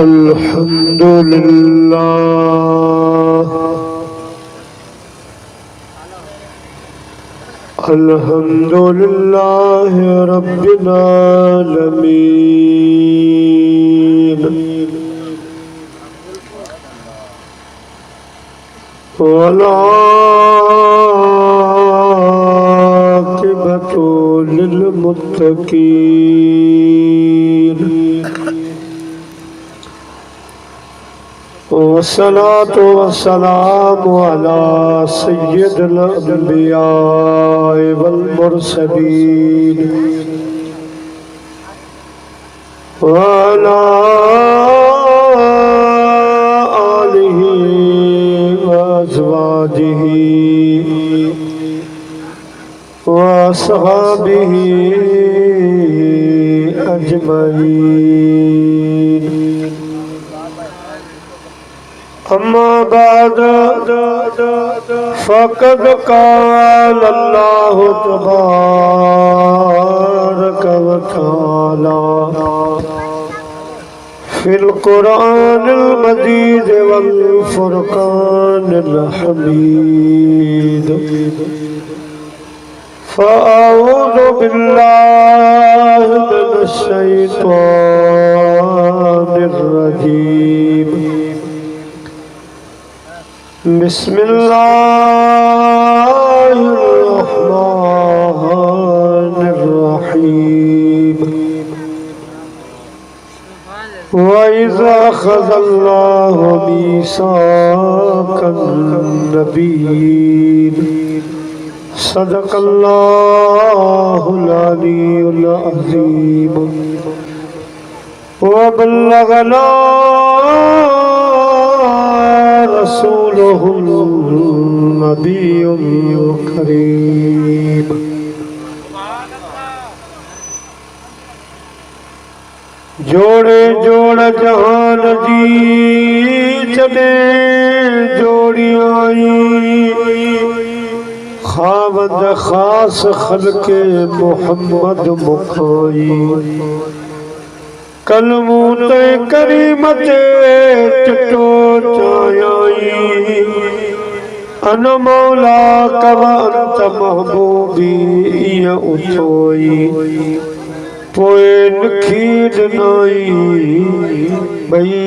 अल्हम्दुलिल्लाह अल्हम्दुलिल्लाह रब्बिल आलमीन वला आक़िबतु लिल मुत्तक़ीन वस्सलातु वस्सलामु अला सय्यिदिल अंबिया वल मुरसलीन व अला आलिहि व अज़वाजिहि व अस्हाबिहि अजमईन। अम्मा बाद फ़क़द क़ाल अल्लाहु तबारक व तआला फ़िल क़ुरआनिल मजीद वल फ़ुरक़ानिल हमीद। फ़अऊज़ु बिल्लाहि मिनश शैतानिर रजीम। बिस्मिल्लाहिर्रहमानिर्रहीम। वइज़ा अख़ज़ल्लाहु मीसाक़न नबिय्यीन सदक़ल्लाहुल अलीयुल अज़ीम व बल्लगना रसूलुहुल नबियुल करीम। जोड़े जोड़ जहान जी जने जोड़ी आई खावंद खास खल्के मोहम्मद मुखाई कलमूते करीमते चिट्टो चायाई अन मौला कवा अंत महबूबी इया उथोई पोए नखीद नाई भई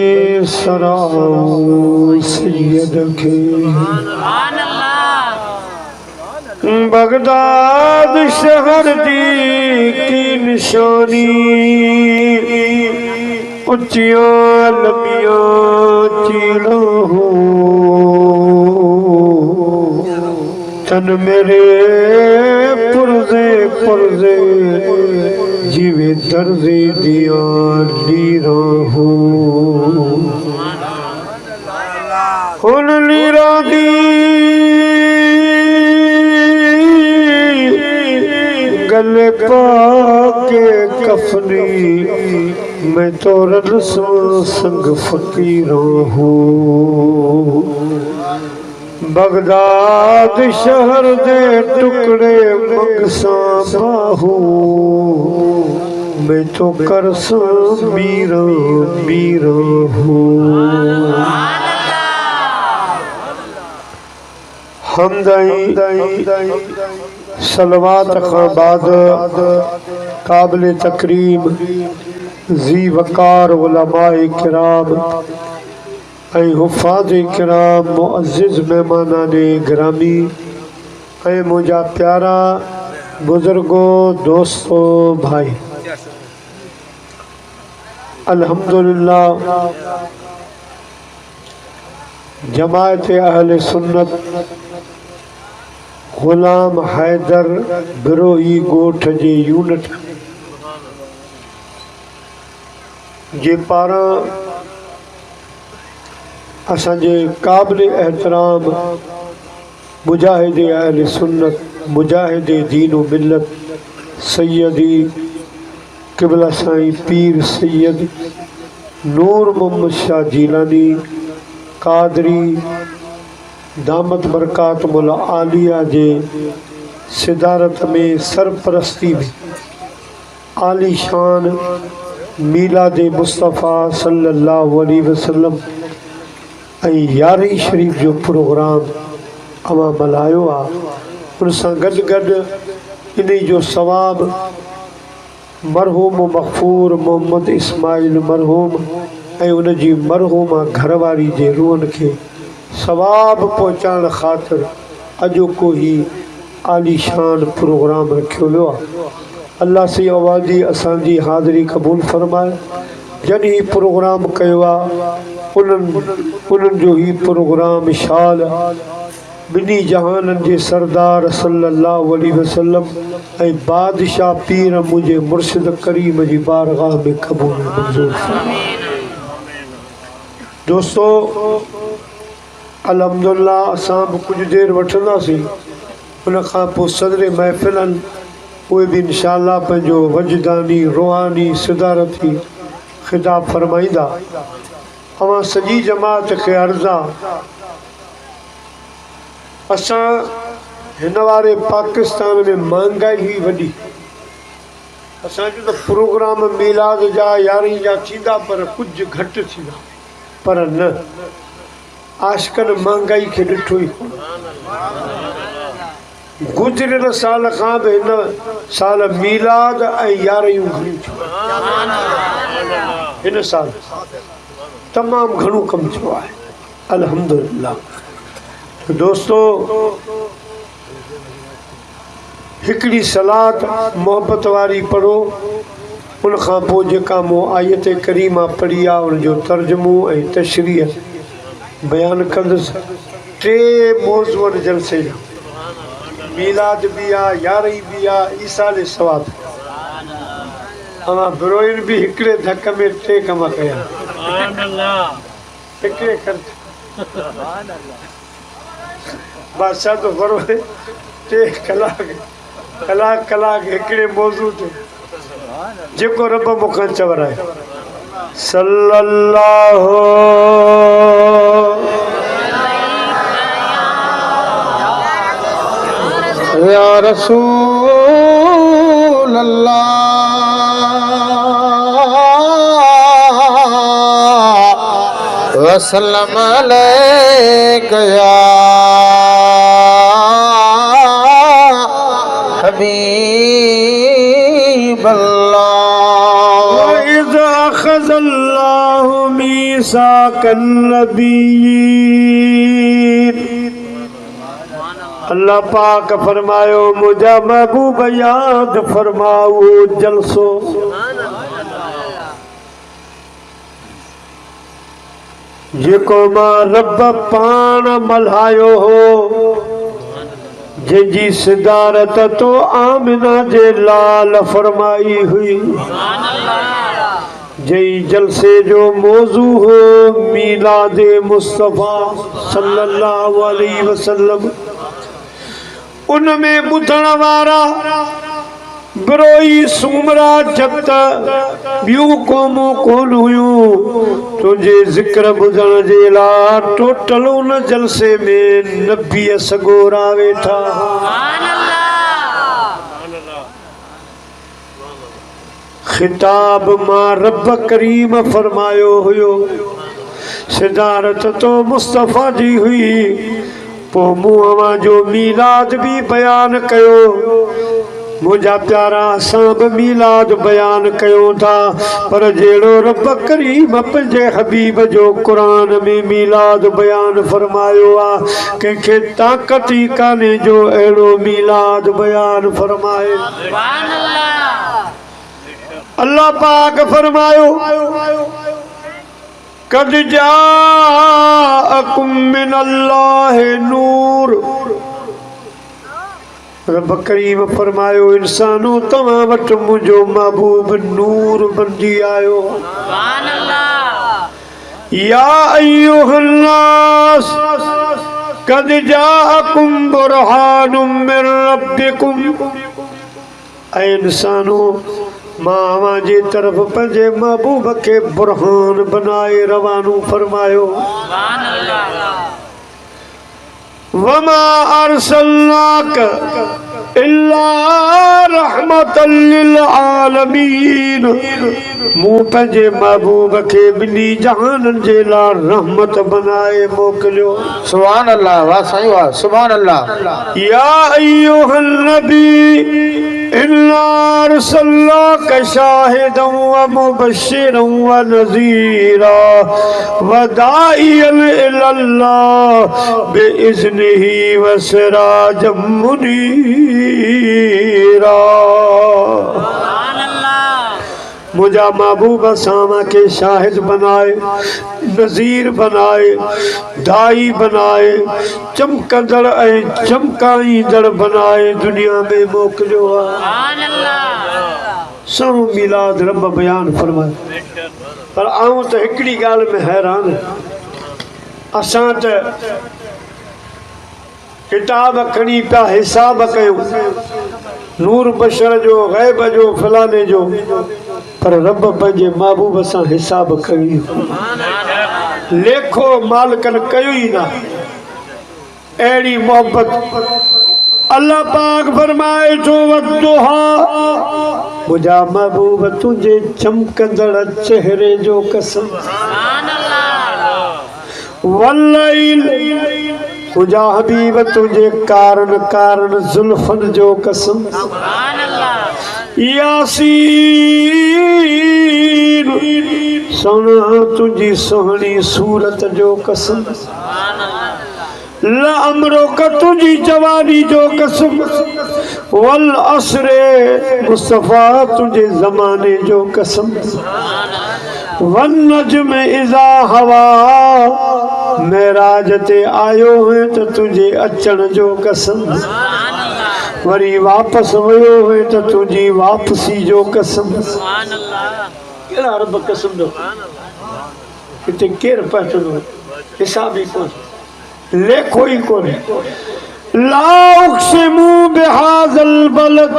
सराओ सैयद के बगदाद शहर दी की निशानी उच्चियां लंबियां चीला हो तन मेरे पुरजे पुरजे जीवे दर्जे दिया लीरा हो हुन लीरा दी गले पाके कफनी मैं तो रलसा संग फकीरा हूँ। बगदाद शहर दे टुकड़े मंगसा बाहू मैं तो करसा मीरा मीरा हूँ। हमदई सलवात खां बाद काबिल तकरीम जी वकार उलमाए किराम ऐं हुफ़ाज़ किराम मुअज़्ज़िज़ मेहमानाने गिरामी ऐं मुंहिंजा प्यारा बुज़ुर्गो दोस्तो भाई अल्हम्दुलिल्लाह जमायत अहले सुन्नत गुलाम हैदर बिरोही गोठ जे यूनिट जे पारां असांजे काबिल एहतराम मुजाहिद अहले सुन्नत मुजाहिद दीन व मिल्लत सैयदी क़िबला साईं पीर सैयद नूर मोहम्मद शाह जीलानी कादरी दामत बरकात मुला आलिया जे सिदारत में सरपरस्ती में आली शान मीलाद मुस्तफ़ा सल्लल्लाहु अलैहि वसल्लम यारहीं शरीफ जो प्रोग्राम अवां मल्हायो आहे उन सां गॾु गॾु इन जो सवाब मरहूम मग़फ़ूर मोहम्मद इस्माइल मरहूम ऐं उन जी मरहूमा घरवारी जे रूहनि खे सवाब पहुचाइण ख़ातिर अॼोको ही आलीशान प्रोग्राम रखियो वियो आहे। अल्लाह से आवाज़ी असांजी हाज़िरी क़बूल फरमाए। जॾहिं प्रोग्राम कयो आहे उन्हनि जो ही प्रोग्राम शाल ॿिन्ही जहाननि जे सरदार सल्लल्लाहु अलैहि वसल्लम ऐं बादशाह पीर मुंहिंजे मुर्शिद करीम जी बारगाह में क़बूल मंज़ूर दोस्तो अल्हम्दुलिल्लाह असां बि कुछ देर वठंदासीं उन खां पोइ सदर महफ़िलनि उहे बि इंशाअल्लाह पंहिंजो वजदानी रूहानी सिदारती ख़िताब फरमाईंदा। अवां सॼी जमात खे अर्ज़ु आहे असां हिन वारे पाकिस्तान में महांगाई ही वॾी असांजो त प्रोग्राम मीलाद जा यारहीं जा थींदा पर कुझु घटि थींदा पर न आशिक़नि महांगाई खे ॾिठो ई गुज़िरियल साल खां बि हिन साल मीलाद ऐं यारहियूं घणियूं थियूं हिन साल तमामु घणो कमु थियो आहे अल्हम्दुलिल्लाह। दोस्तो हिकिड़ी सलात मोहब्बत वारी पढ़ो उन खां पोइ जेका मूं आयत करीमा पढ़ी आहे उन जो तर्जुमो ऐं तशरीह बयानु कंदुसि। टे मौज़ूअ जलसे जा मीलाद भी आहे यारहीं भी आहे ईसाल सवाब अवां बिरोइन भी हिकिड़े धक में टे कम कया हिकिड़े ख़र्च बादशाह तो बरोबर टे कलाक हिकिड़े मौज़ू ते जेको रब मूंखां चवराए सल्लल्लाहु या रसूल अल्लाह वसल्लम अलैका या हबीब अल्लाह इज़ अख़ज़ल्लाहु मीसाक़न नबिय्यीन। अल्लाह पाक फरमायो मुझा महबूब याद फरमाओ जलसो जेको मां रब पाण मल्हायो हो जंहिंजी सिदारत तो आमिना जे लाल फरमाई हुई जई जलसे जो मौजू हो मीलाद मुस्तफ़ा सल्लल्लाहु अलैहि वसल्लम। उनमें ॿुधण वारा बिरोई सूमरा जत ॿियूं क़ौमूं कोन हुयूं तुंहिंजे ज़िक्र ॿुधण जे लाइ टोटल उन जलसे में नबीअ सगोरा वेठा। ख़िताब मां रब करीम फरमायो हुयो सिदारत तो मुस्तफ़ा जी हुई पोइ मूं अवां जो मीलाद भी बयान कयो मुझा प्यारा असां बि मीलाद बयान कयूं था पर जहिड़ो रब करीम पंहिंजे हबीब जो क़ुरान में मीलाद बयान फरमायो आहे कंहिंखे ताक़त ई कान्हे जो अहिड़ो मीलाद बयान फरमाए। अल्लाह पाक फरमायो कद जाअकुम मिनल्लाहि नूर। रब करीम फरमायो इंसानो तव्हां वटि मुंहिंजो महबूब नूर बणिजी आयो। या अय्युहन्नास कद जाअकुम बुरहानुम मिन रब्बिकुम। ऐ इंसानो मां अवां जी तरफ़ पंहिंजे महबूब खे बुरहान बनाए रवानो फरमायो। वमा अरसलनाक इल्ला रहमतल लिल आलमीन मूं पंहिंजे महबूब खे ॿिन्ही जहाननि जे लाइ रहमत बनाए मोकिलियो। सुभान अल्लाह, वाह साईं वाह, सुभान अल्लाह। या अय्युहन नबी इन्ना अरसलनाका शाहिदन व मुबश्शिरन व नज़ीरा व दाइयन इलल्लाह बिइज़्निही व सिराजम मुनीरा। मुझा महबूब सामा के शाहिद बनाए, नज़ीर बनाए, दाई बनाए, चमकंदड़ ऐं चमकाईंदड़ बनाए दुनिया में मोकिलियो आहे। सणो मिलाद रब बयान फरमाए। पर आऊं त हिकिड़ी ॻाल्हि में हैरान, असां त किताब खणी पिया हिसाब कयूं, नूर बशर जो, गैब जो, फलाने जो, पर रब पंहिंजे महबूब सां हिसाब कई, लेखो मालिकन कयो ई न। अहिड़ी मोहब्बत अल्लाह पाक फरमाए थो वद्दुहा, मुंहिंजा महबूब तुंहिंजे चमकंदड़ चेहरे जो कसम, वल्लैल मुंहिंजा हबीब तुंहिंजे कारण कारण ज़ुल्फन जो कसम, यासीन सोना तुंहिंजी सुहिणी सूरत जो कसम, लअमरुक तुंहिंजी जवानी जो कसम, वल असरे मुस्तफा तुंहिंजे ज़माने जो कसम, वन नज्म इज़ा हवा मेराज ते आयो है त तुंहिंजे अचण जो कसम, वरी वापसि वियो है त तुंहिंजी वापसी जो कसम। कहिड़ा रब कसम ॾियो, हिते केरु पहुचंदो हिसाब ई कोन, लेखो ई कोन्हे। ला उक़्सिमु बिहाज़ल बलद,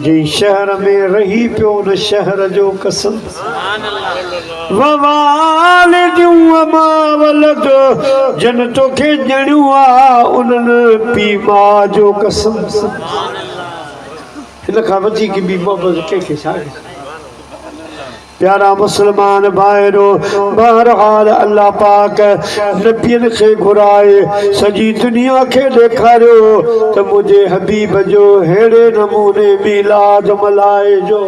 जंहिं शहर में रही पियो न शहर जो कसम, ववालिदिन वमा वलद, जन तोखे ॼणियो आहे उन्हनि पीउ माउ जो कसम। हिन खां वधीक ॿी मोहबत कंहिंखे छा आहे? प्यारा मुसलमान भाइरो, बहरहाल अल्लाह पाक नबियन खे घुराए सॼी दुनिया खे ॾेखारियो त मुंहिंजे हबीब जो अहिड़े नमूने मिलाद मल्हाए जो।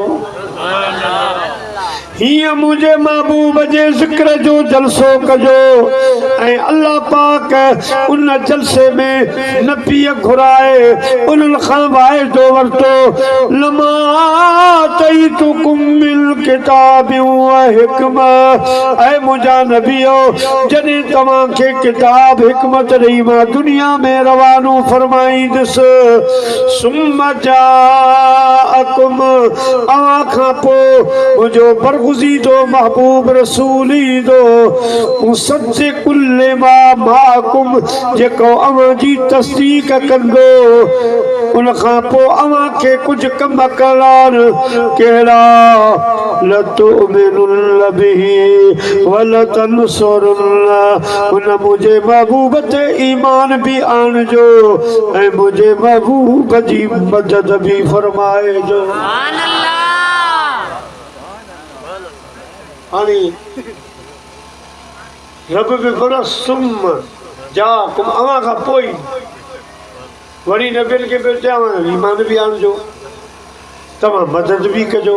हीअं मुंहिंजे महबूब जे ज़िक्र जो जलसो कजो ऐं अल्लाह पाक उन जलसे में नबीअ घुराए उन्हनि खां वाइदो वरितो, लमा आतैतुकुम मिन किताबिन व हिकमा, ऐं मुंहिंजा नबीओ जॾहिं तव्हांखे किताब हिकमत ॾेई मां दुनिया में रवानो फरमाईंदुसि, सुम्मा जाअकुम, अव्हां खां पोइ मुंहिंजो बरगुज़ीदो महबूब रसूल ईंदो, मुसद्दिकुल लिमा माकुम, जेको अव्हां जी तस्दीक कंदो, उन खां पोइ अव्हां खे कुझु कम करणा कहिड़ा, लतुमिनुन बिही वलतनसुरुन, उन मुंहिंजे महबूब ते ईमान बि आणिजो ऐं मुंहिंजे महबूब जी मदद बि फरमाइजो। हाणे रब बि बड़ा सुम जाकुम, अव्हां खां पोइ वरी नबियनि खे पियो चवां ईमान बि आणिजो, तव्हां मदद बि कजो।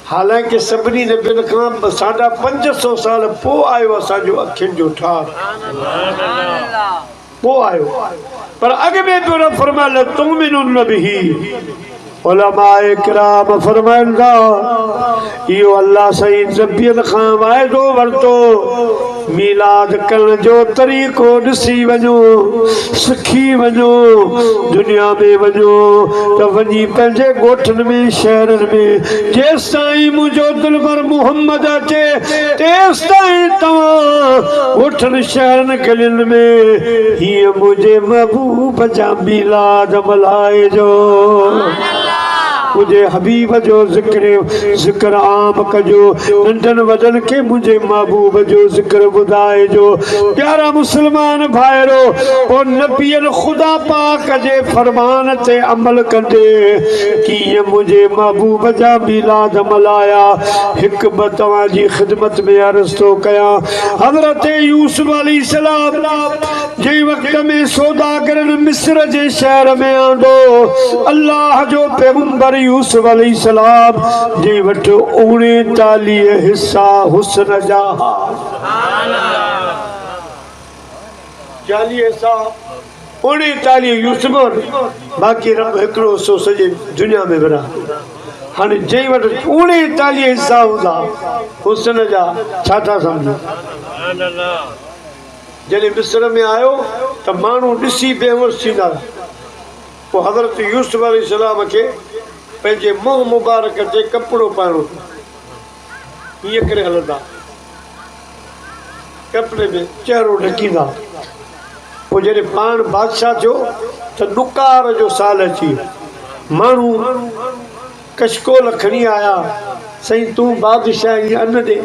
हालांकि सभिनी नबियनि खां 550 साल पोइ आयो असांजो अखियुनि जो ठार, पोइ आयो, पर अॻु में पियो रब फरमाए तुमिनुन बिही। उलमाए किराम फरमाइनि था इहो अल्लाह सही नबियनि खां वाइदो वरितो, मिलाद करण जो तरीक़ो ॾिसी वञो, सिखी वञो, दुनिया में वञो त वञी पंहिंजे ॻोठनि में शहरनि में जेसि ताईं मुंहिंजो दिलबर मुहम्मद अचे तेसि ताईं तव्हां ॻोठनि शहरनि गलियुनि में हीअं मुंहिंजे महबूब जा मिलाद मल्हाइजो। मुझे हबीब जो ज़िक्र आम कजो नंढन वडन के मुझे महबूब जो ज़िक्र बुधाए जो प्यारा मुसलमान भाइरो ओ नबियन खुदा पाक जे फरमान ते अमल कंदे कि ये मुझे महबूब जा मिलाद मलाया हिक बतवा जी खिदमत में अर्ज़ तो कया हज़रत यूसुफ अलैहिस्सलाम जे वक्त में सौदागरन मिस्र जे शहर में आंदो अल्लाह जो पैगंबर यूसुफ अलैहिस्सलाम जे वट 39 हिस्सा हुस्न जा 40 हिस्सा 39 यूसुफ बाकी रब हिकड़ो सो सजे दुनिया में बरा हाँ जे वट 39 हिस्सा हूंदा हुस्न जा छा था समझो जॾहिं मिस्र में आयो त माण्हू ॾिसी बेहोश थींदा पोइ हज़रत यूसुफ अलैहिस्सलाम खे पंहिंजे मुंहुं मुबारक ते कपिड़ो पाइणो हीअं करे हलंदा कपिड़े में चहिरो ढकींदा पोइ जॾहिं पाण बादशाह थियो त ॾुकार जो साल अची माण्हू कशकोल खणी आया साईं तूं बादशाह जी अन ॾे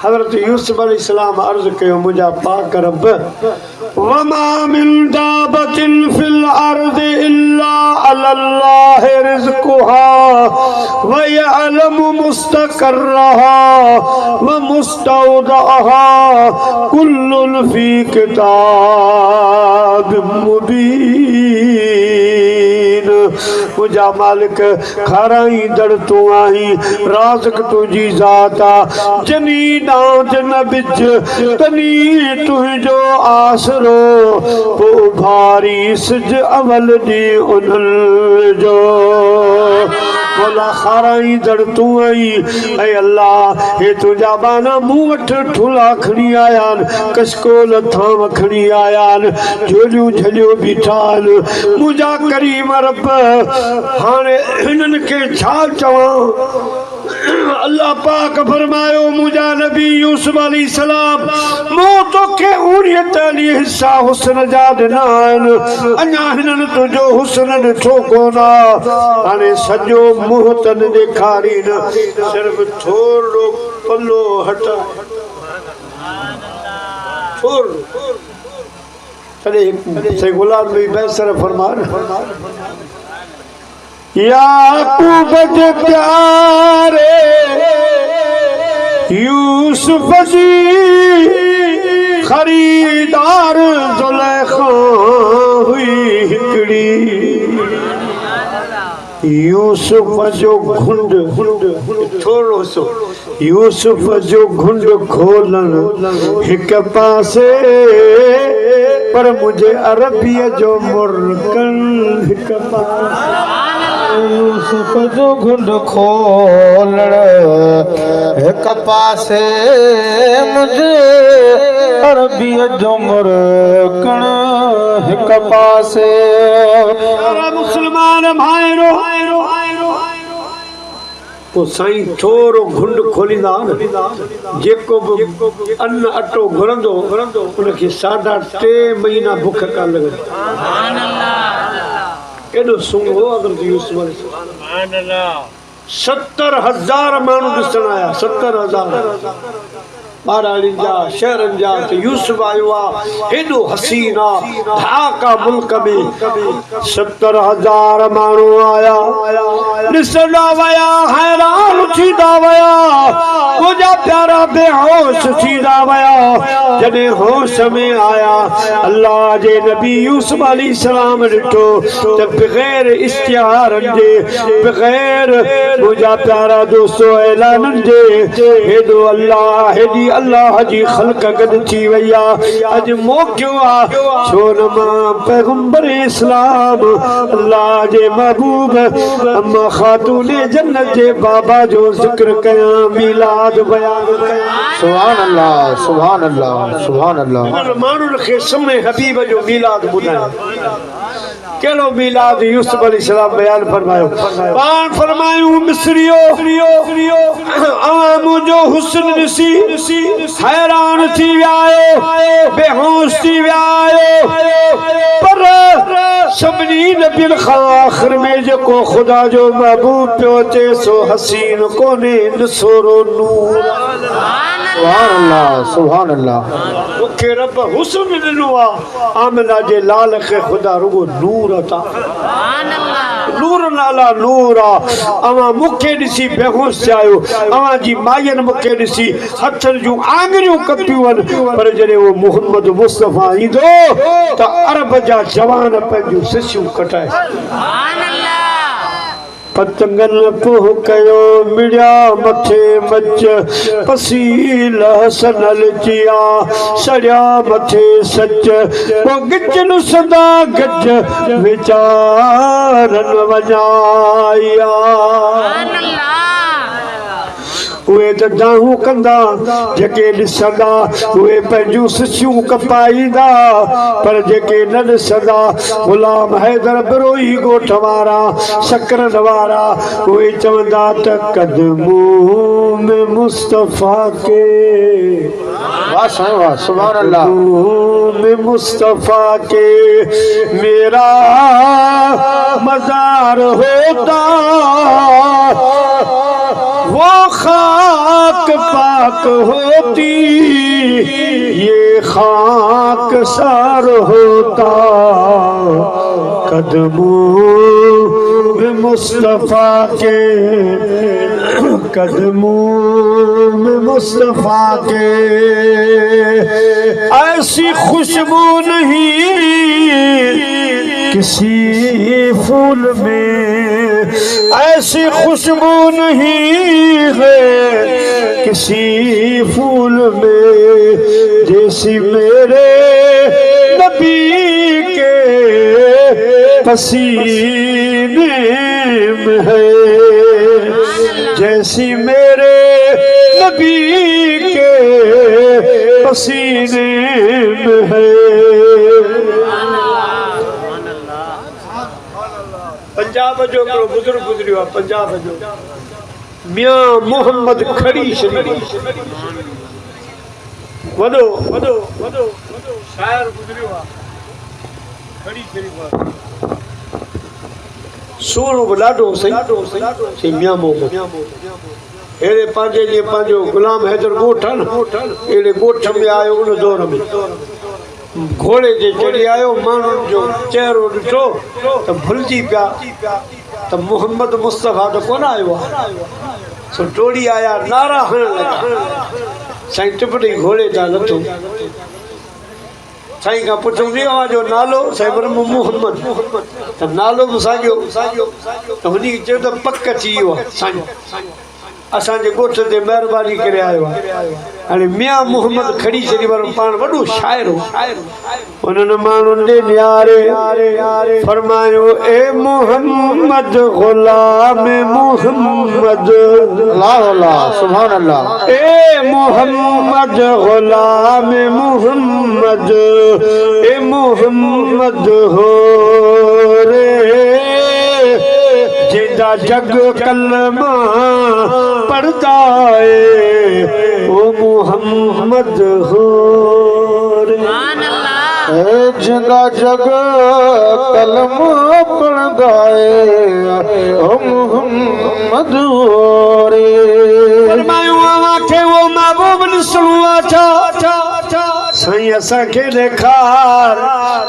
हज़रत यूसुफ अलैहिस्सलाम अर्ज़ कयो मुंहिंजा पाक रब वमा मिन दाबतिन फिल अर्द इल्ला अल्लाह रिज़्कुहा व यअलमु मुस्तक़र्रहा व मुस्तौदअहा कुल्लुन फी किताब मुबीन मुंहिंजा मालिक खाराईंदड़ तूं आहीं राज़िक़ तुंहिंजी ज़ात आहे जनी दांत न बिच तनी तुझो आसरो पो भारी सिज अवल दी उन्हनि जो मौला खाराईंदड़ तूं आई ऐं अल्लाह हे तुंहिंजा बाना मूं वटि ठुला खणी आया आहिनि कशकोल थांव खणी आया आहिनि झोलियूं झलियूं बीठा आहिनि मुंहिंजा करीम रब हाणे हिननि खे छा चवां अल्लाह पाक फरमायो मुंहिंजा नबी यूसुफ अलैहिस्सलाम मूं तोखे 39 हिस्सा हुस्न जा ॾिना आहिनि अञा हिननि तुंहिंजो हुस्न ॾिठो कोन हाणे सॼो मुंहुं त न ॾेखारी न सिर्फ़ थोरो पल्लो हटा थोरो तॾहिं गुलाम नबी बैसर फरमान याकूब जे प्यारे यूसुफ जी खरीदार ज़ुलेखा हुई हिकड़ी यूसुफ जो घुंड थोरो सो यूसुफ जो घुंड खोलन हिक पासे पर मुझे अरबीअ जो मुर्कन हिक पासे यूसुफ जो घुंड खोलण हिक पासे मुझे अरबीअ जो मुर्कन हिक पासे मुसलमान भाइरो पोइ साईं थोरो घुंड खोलींदा जेको बि अन्न अटो घुरंदो उनखे 3.5 महीना बुख कान लॻंदी केॾो सुंघो अगरि यूसुफ अलैहिस्सलाम 70,000 माण्हू ॾिसण आया 70,000 ॿारनि जा शहरनि जा त यूसुफ आयो आहे हेॾो हसीन आहे ढाका मुल्क में 70,000 माण्हू आया ॾिसंदा विया हैरान थींदा विया मुंहिंजा प्यारा बेहोश थींदा विया जॾहिं होश में आया अल्लाह जे नबी यूसुफ अलैहिस्सलाम ॾिठो त बग़ैर इश्तिहारनि जे बग़ैर मुंहिंजा प्यारा दोस्तो ऐलाननि जे हेॾो अल्लाह हेॾी अल्लाह जी ख़ल्क़ गॾु थी वई आहे अॼु मौक़ो आहे छो न मां पैगंबर इस्लाम अल्लाह जे महबूब अम्मा खातून जन्नत जे बाबा जो ज़िक्र कयां मिलाद बयान कयां सुभान अल्लाह सुभान अल्लाह सुभान अल्लाह माण्हुनि खे समय हबीब जो मिलाद ॿुधायो केड़ो मिलाद यूसुफ अलैहिस्सलाम बयान फरमायो पान फरमायूं मिस्रियो आवाम जो हुस्न ॾिसी हैरान थी विया आहियो, बेहोश थी विया आहियो। पर सभिनी नबियुनि खां आख़िर में जेको ख़ुदा जो महबूब पियो अचे सो हसीन कोन्हे, ॾिसोरो नूर। सुभान अल्लाह, सुभान अल्लाह। मूंखे रब हुस्न ॾिनो आहे, आमिना जे लाल खे ख़ुदा रुगो नूर अता, नूर नाला नूर आहे। अवां मूंखे ॾिसी बेहोश थिया आहियो, अवां जी माइयुनि मूंखे ॾिसी हथनि जूं आङिरियूं कपियूं आहिनि, पर जॾहिं उहो मोहम्मद मुस्तफ़ा ईंदो त अरब जा जवान पंहिंजूं सिसियूं कटाए पतंगन पोह कयो मिड़िया मथे मच पसील हसनल जिया सड़िया मथे सच वो गिचन सदा गज विचारन वजाया। उहे त दाहूं कंदा जेके ॾिसंदा, उहे पंहिंजूं सिसियूं कपाईंदा, पर जेके न ॾिसंदा ग़ुलाम हैदर बिरोही ॻोठ वारा शकरनि वारा उहे चवंदा त क़दमों में मुस्तफ़ा के, वाह साईं वाह, सुभान अल्लाह। में मुस्तफ़ा के मेरा मज़ार होता, वो खाक पाक होती, ये खाक सार होता। कदमों में मुस्तफ़ा के, कदमों में मुस्तफ़ा के ऐसी खुशबू नहीं किसी फूल में, ऐसी खुशबू नहीं है किसी फूल में, जैसी मेरे नबी के पसीने में है, जैसी मेरे नबी के पसीने में है। पंजाब जो हिकिड़ो बुज़ुर्ग गुज़रियो आहे, पंजाब जो मियां मोहम्मद खड़ी शरीफ, वॾो वॾो वॾो शाइर गुज़रियो आहे, खड़ी शरीफ सोनो बि ॾाढो सही मियां मोहम्मद। अहिड़े पंहिंजे जीअं पंहिंजो ग़ुलाम हैदर ॻोठ आहे न, अहिड़े ॻोठ में आयो उन दौर में, घोड़े ते चढ़ी आयो, माण्हुनि जो चहिरो ॾिठो त भुलिजी पिया त मोहम्मद मुस्तफ़ा त कोन आयो आहे, सो टोड़ी आया नारा हणण लॻा, साईं टिपड़ी घोड़े तां लथो, साईं खां पुछूं जो नालो, साईं पर मोहम्मद, त नालो बि साॻियो त हुन चयो त पक अची वियो आहे साईं, असांजे ॻोठ ते महिरबानी करे आयो आहे। हाणे मियां मोहम्मद खड़ी शरीफ वारो पाण वॾो शाइर हो, उन्हनि माण्हुनि ॾे निहारे फरमायो ए मोहम्मद ग़ुलाम मोहम्मद, अल्लाह अल्लाह, सुभान अल्लाह। ए मोहम्मद ग़ुलाम मोहम्मद, ए मोहम्मद हो रे जिंदा जग कलमा पढ़दा है, ओ मोहम्मद हो रे, जिंदा जग कलमा पढ़दा है, ओ मोहम्मद हो रे। फरमायो आखे वो महबूब ॾिसणो आहे साईं असांखे ॾेखार,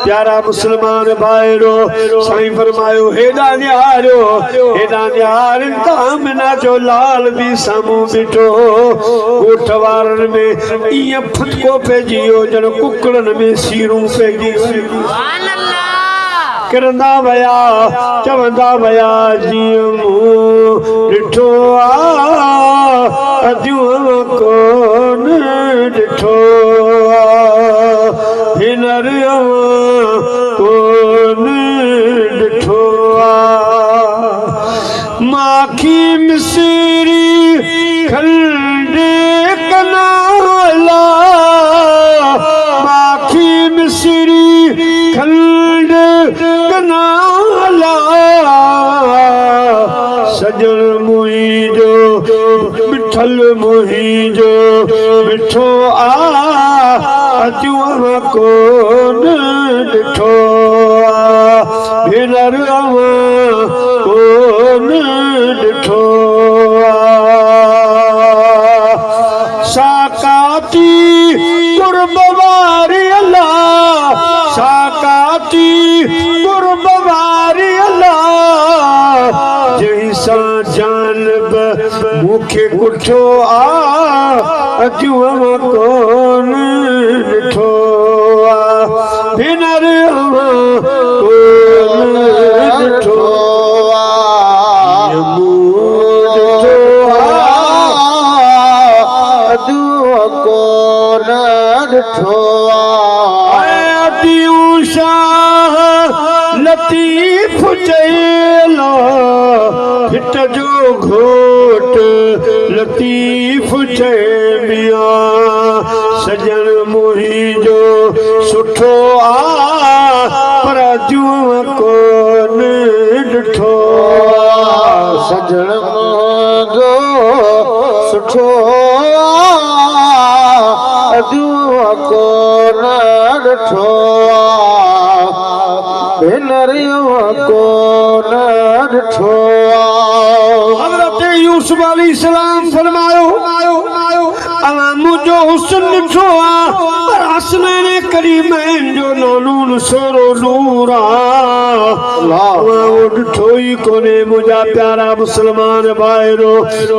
प्यारा मुस्लमान भाइरो, साईं फरमायो हेॾा निहारियो, हेॾा निहारिन त आमिना जो लाल बि साम्हूं बीठो, ॻोठ वारनि में ईअं फुटको पइजी वियो ॼण कुकड़नि में सीरूं पइजी वियूं, किरंदा वया चवंदा वया जीअं मूं ॾिठो आहे अॼु कोन ॾिठो हींअर कोन ॾिठो माखी मिसरी खंडे कनाला, माखी मिसरी खंडे कनाला, सजण मुंहिंजो मिठल मुंहिंजो मुहिंजो मिठो आ अजूं कोन ॾिठो आ भेनर कोन ॾिठो साकाती कुर्ब वारी अल्लाह साकाती कुर्ब वारी अल्लाह जैसा जानब मुखे कुठो आ अजूं कोन ॾिठो आ भेनर कोन ॾिठो लतीफ चेला फिट जो घोट लतीफ चे मियां सजन मुहिंजो सुठो आ पर अजूं कोन ॾिठो सजन मुहिंजो सुठो अजूं कोन ॾिठो भेनर कोन ॾिठो हज़रत यूसुफ अलैहिस्सलाम फरमायो मुंहिंजो हुस्न ॾिठो आहे पर हसनैन करीमैन जो नानून सोरो नूर आहे ॾिठो ई कोन्हे मुंहिंजा प्यारा मुस्लमान भाइरो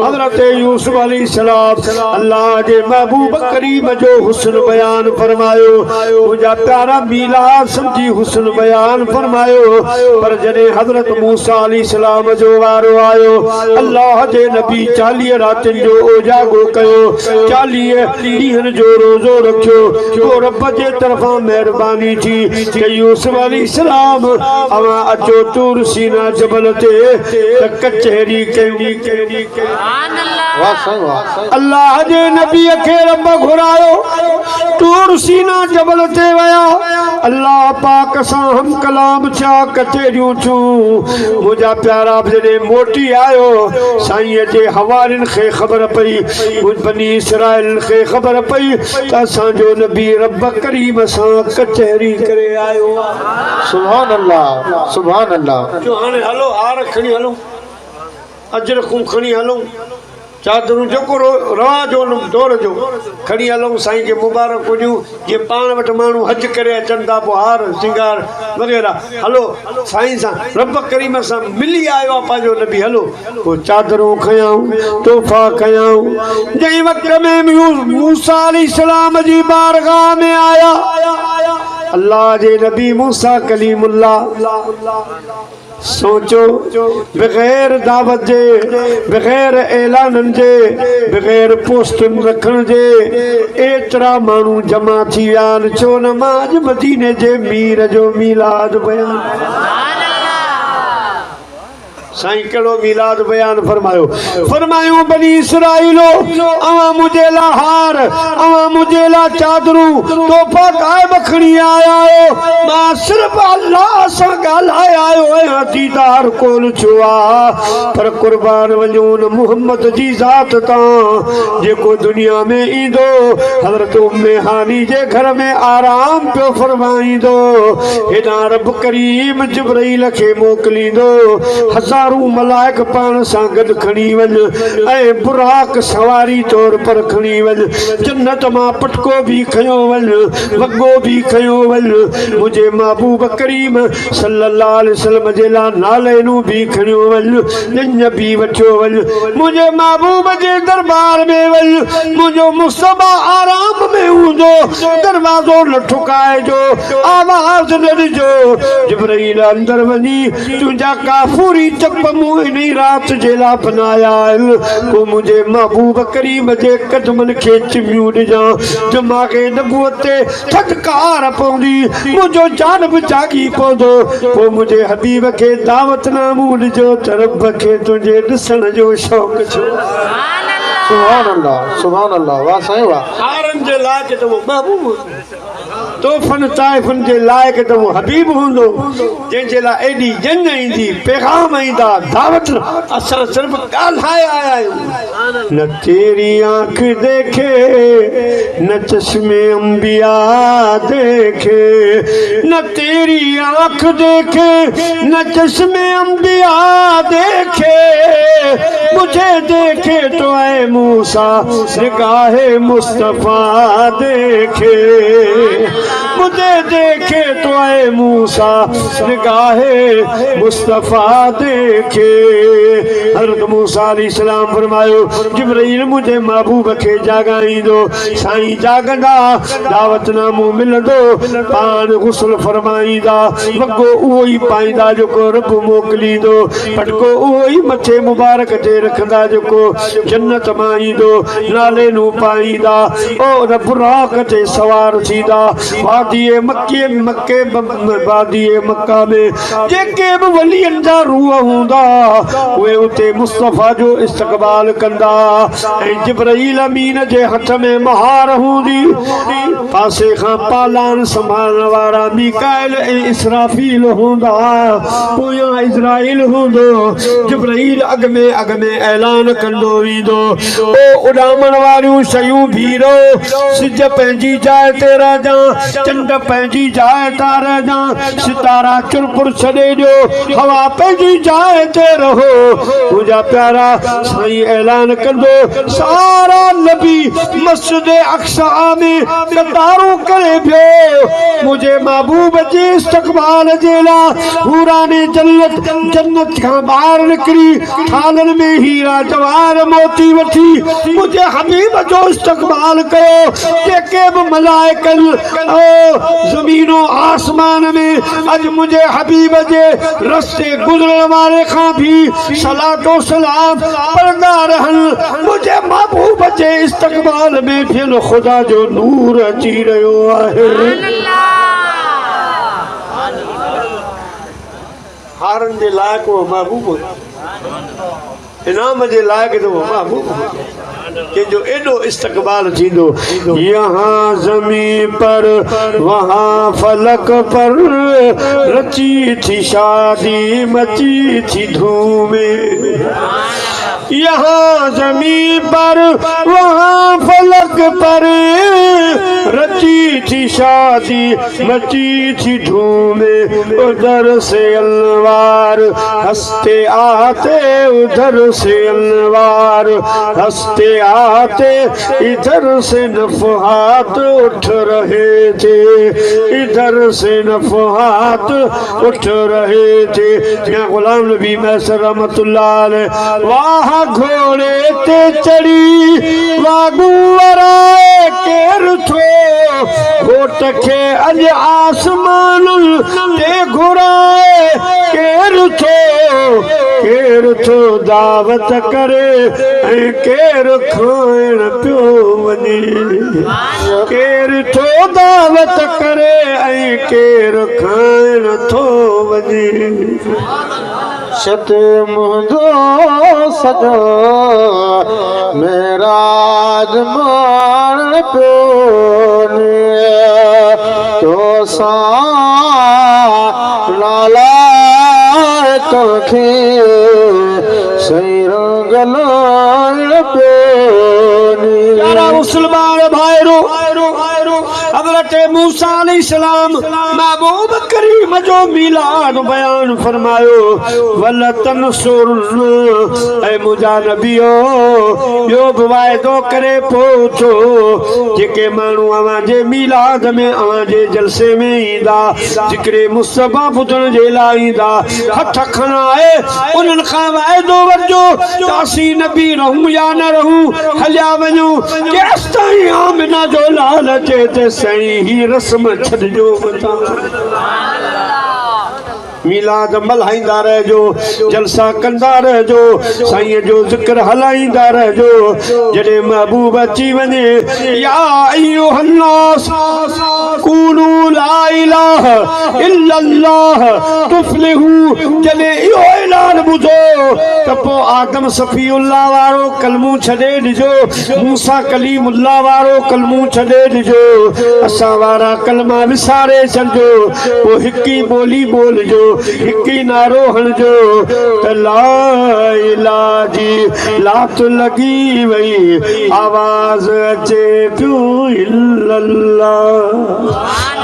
हज़रत यूसुफ अलैहिस्सलाम अल्लाह जे महबूब करीम जो हुस्न बयान फरमायो मुंहिंजा प्यारा मीलाद समझी हुस्न बयान फरमायो पर जॾहिं हज़रत मूसा अलैहिस्सलाम जो वारो आयो अल्लाह जे नबी 40 रातिनि जो उजागो कयो 40 ॾींहंनि जो रोज़ो रखियो तो रब जे तरफ़ां महिरबानी थी कि यूसुफ अलैहिस्सलाम अवां अचो तूर सीना जबल ते त कचहरी कई अल्लाह जे नबी खे रब घुरायो तूर सीना जबल ते वया अल्लाह पाक सां हम कलाम छा कचहरियूं थियूं मुंहिंजा प्यारा जॾहिं मोटी आयो साईं जे हवारिन खे ख़बर पई बनी इसराइल खे ख़बर पई त असांजो नबी रब करीम सां कचहरी करे आयो सुभान अल्लाह जो हाणे हलो हार खणी हलो अजरखूं खणी हलो चादरूं जेको रवाज हो दौर जो खणी हलूं साईं खे मुबारक हुजूं जीअं पाण वटि माण्हू हज करे अचनि था पोइ हार सिंगार वग़ैरह हलो साईं सां रब करीम सां मिली आयो आहे पंहिंजो नबी हलो पोइ चादरूं खयाऊं तोहफ़ा खयाऊं जंहिं वक़्त में मूसा अलैहिस्सलाम जी बारगाह में आया अल्लाह जे नबी मूसा कलीमुल्लाह सोचो बग़ैर दावत जे बग़ैर ऐलाननि जे बग़ैर पोस्टुनि रखण जे एतिरा माण्हू जमा थी विया आहिनि छो न मां अॼु मदीने जे मीर जो मीलाद बयान साईं कहिड़ो मीलाद बयान फरमायो बनी इसराइलो अवां मुंहिंजे लाइ हार अवां मुंहिंजे लाइ चादरूं तोहफ़ा ग़ाइब खणी आया आहियो मां सिर्फ़ अल्लाह सां ॻाल्हाए आयो आहियां दीदार कोन थियो आहे पर क़ुर्बान वञो न मुहम्मद जी ज़ात तां जेको दुनिया में ईंदो हज़रत उम्मे हानी जे घर में आराम पियो फरमाईंदो हेॾां रब करीम जिब्राईल खे मोकिलींदो हज़ार मलाइक पाण सां गॾु खणी वञ ऐं बुराक सवारी तौर पर खणी वञ जन्नत मां पटको बि खयो वञ वॻो बि खयो वञ मुंहिंजे महबूब करीम सल्लल्लाहु अलैहि वसल्लम जे लाइ नालैनूं बि खणियो वञ जंज बि वठियो वञ मुंहिंजे महबूब जे दरबार में वञ मुंहिंजो मुस्तफ़ा आराम में हूंदो दरवाज़ो न ठुकाइजो आवाज़ न ॾिजो जिब्राईल अंदर वञी तुंहिंजा काफूरी मोहिनी रात जे लाइ बनाया आहिनि पोइ मुंहिंजे महबूब करीम जे कदमनि खे चिमियूं ॾिजां दिमाग़े नबूअत ते थधिकार पवंदी मुंहिंजो जान बि जागी पवंदो पोइ मुंहिंजे हबीब खे दावतनामो ॾिजो त रब खे तुंहिंजे ॾिसण जो शौक़ु छो सुभान अल्लाह वाह साईं वाह हारनि जे लाइ महबूब तोहफ़न ताइफ़न जे लाइक़ त उहो हबीब हूंदो जंहिंजे लाइ एॾी जंग ईंदी पैगाम ईंदा दावत असां सिर्फ़ ॻाल्हाए आया आहियूं न तेरी आंख देखे न चश्मे अंबिया देखे न तेरी आंख देखे न चश्मे अंबिया देखे मुझे देखे तो ऐ मूसा निगाहे मुस्तफा देखे मुझे देखे तो ऐ मूसा निगाहे मुस्तफा देखे हज़रत मूसा अलैहिस्सलाम फरमायो जिब्राईल मुझे महबूब खे जागाईंदो साईं जागंदा दावतनामो मिलंदो पान गुस्ल फरमाईंदा वॻो उहो ई पाईंदा जेको रब मोकिलींदो पटको उहो ई मथे मुबारक ते रखंदा जेको जन्नत मां ईंदो नाले नूं पाईंदा ओ रब बुराक ते सवार थींदा वादीअ मक्का में जेके बि वलियनि जा रूह हूंदा उहे उते मुस्तफ़ा जो इस्तक़बाल कंदा ऐं जिब्राईल अमीन जे हथ में महार हूंदी पासे खां पालान संभालण वारा मीकाइल ऐं इसराफील हूंदा पोयां इज़राइल हूंदो जिब्राईल अॻ में ऐलान कंदो वेंदो ओ उॾामण वारियूं शयूं बीरो सिज पंहिंजी जाइ ते रहिजा चंड पंहिंजी जाइ तां रहिजा सितारा चुरपुर छॾे ॾियो हवा पंहिंजी जाइ ते रहो मुंहिंजा प्यारा साईं ऐलान कंदो सारा नबी मस्जिद अक्सा में कतारूं करे पियो मुंहिंजे महबूब जे इस्तक़बाल जे लाइ हूराने जन्नत खां ॿाहिरि निकिरी थालनि में हीरा जवाहर मोती वठी मुंहिंजे हबीब जो इस्तक़बाल कयो जेके बि मलाइकनि ज़मीनो आसमान में अॼु मुंहिंजे हबीब जे रस्ते गुज़रण वारे खां भी सलातो सलाम पढ़ंदा रहनि मुंहिंजे महबूब जे इस्तक़बाल में फिर ख़ुदा जो नूर अची रहियो आहे हारनि जे लाइक़ उहो महबूब इनाम जे लाइक़ तो महबूब जो एडो इस्तक़बाल थींदो यहाँ ज़मीन पर वहाँ फलक पर रची थी शादी मची थी धूम यहाँ ज़मीन पर वहाँ फलक पर रची थी शादी मची थी धूम उधर से अलवार हंसते आते उधर से अलवार हंसते आते इधर से नफ़हात उठ रहे थे इधर से नफ़हात उठ रहे थे या गुलाम नबी मैसर रहमतुल्लाह अलैह वाह घोड़े ते चढ़ी वागू वराए केर थो घोट खे अॼु आसमान ते घुराए केर थो दावत करे ऐं केर खाइण पियो वञे केर थो दावत करे ऐं केर खाइण थो वञे शत मुंहिंजो सजो मेराज मान पियो तो सां लाला तोखे सही रंग लाल प्यारा मुसलमान भाइरो हज़रत मूसा अलैहिस्सलाम महबूब करीम जो मिलाद बयान फरमायो वल तनसुर ऐ मुंहिंजा नबियो ॿियो बि वाइदो करे पहुचो जेके माण्हू अव्हां जे मिलाद में अव्हां जे जलसे में ईंदा ज़िक्र मुस्तफ़ा ॿुधण जे लाइ ईंदा हथ खणाए उन्हनि खां वाइदो वठिजो त असीं नबी रहूं या न रहूं हलिया वञूं केसि ताईं आमिना जो लाल अचे त सही ही रस्म छॾिजो मिलाद मल्हाईंदा रहजो जलसा कंदा रहजो साईं जो जिक्र हलाईंदा रहजो जॾहिं महबूब अची वञे या अय्युहन्नास कूलू ला इलाहा इल्लल्लाह तुफ्लिहू जॾहिं इहो ऐलान ॿुधो त पोइ आदम सफ़ीउल्लाह वारो कलमू छॾे ॾिजो मूसा कलीमुल्लाह वारो कलमू छॾे ॾिजो असां वारा कलमा विसारे छॾिजो पोइ हिक ई ॿोली ॿोलजो हिक ई नारो हणजो त ला इलाहा जी लात लॻी वई आवाज़ अचे पियो इल्लल्लाह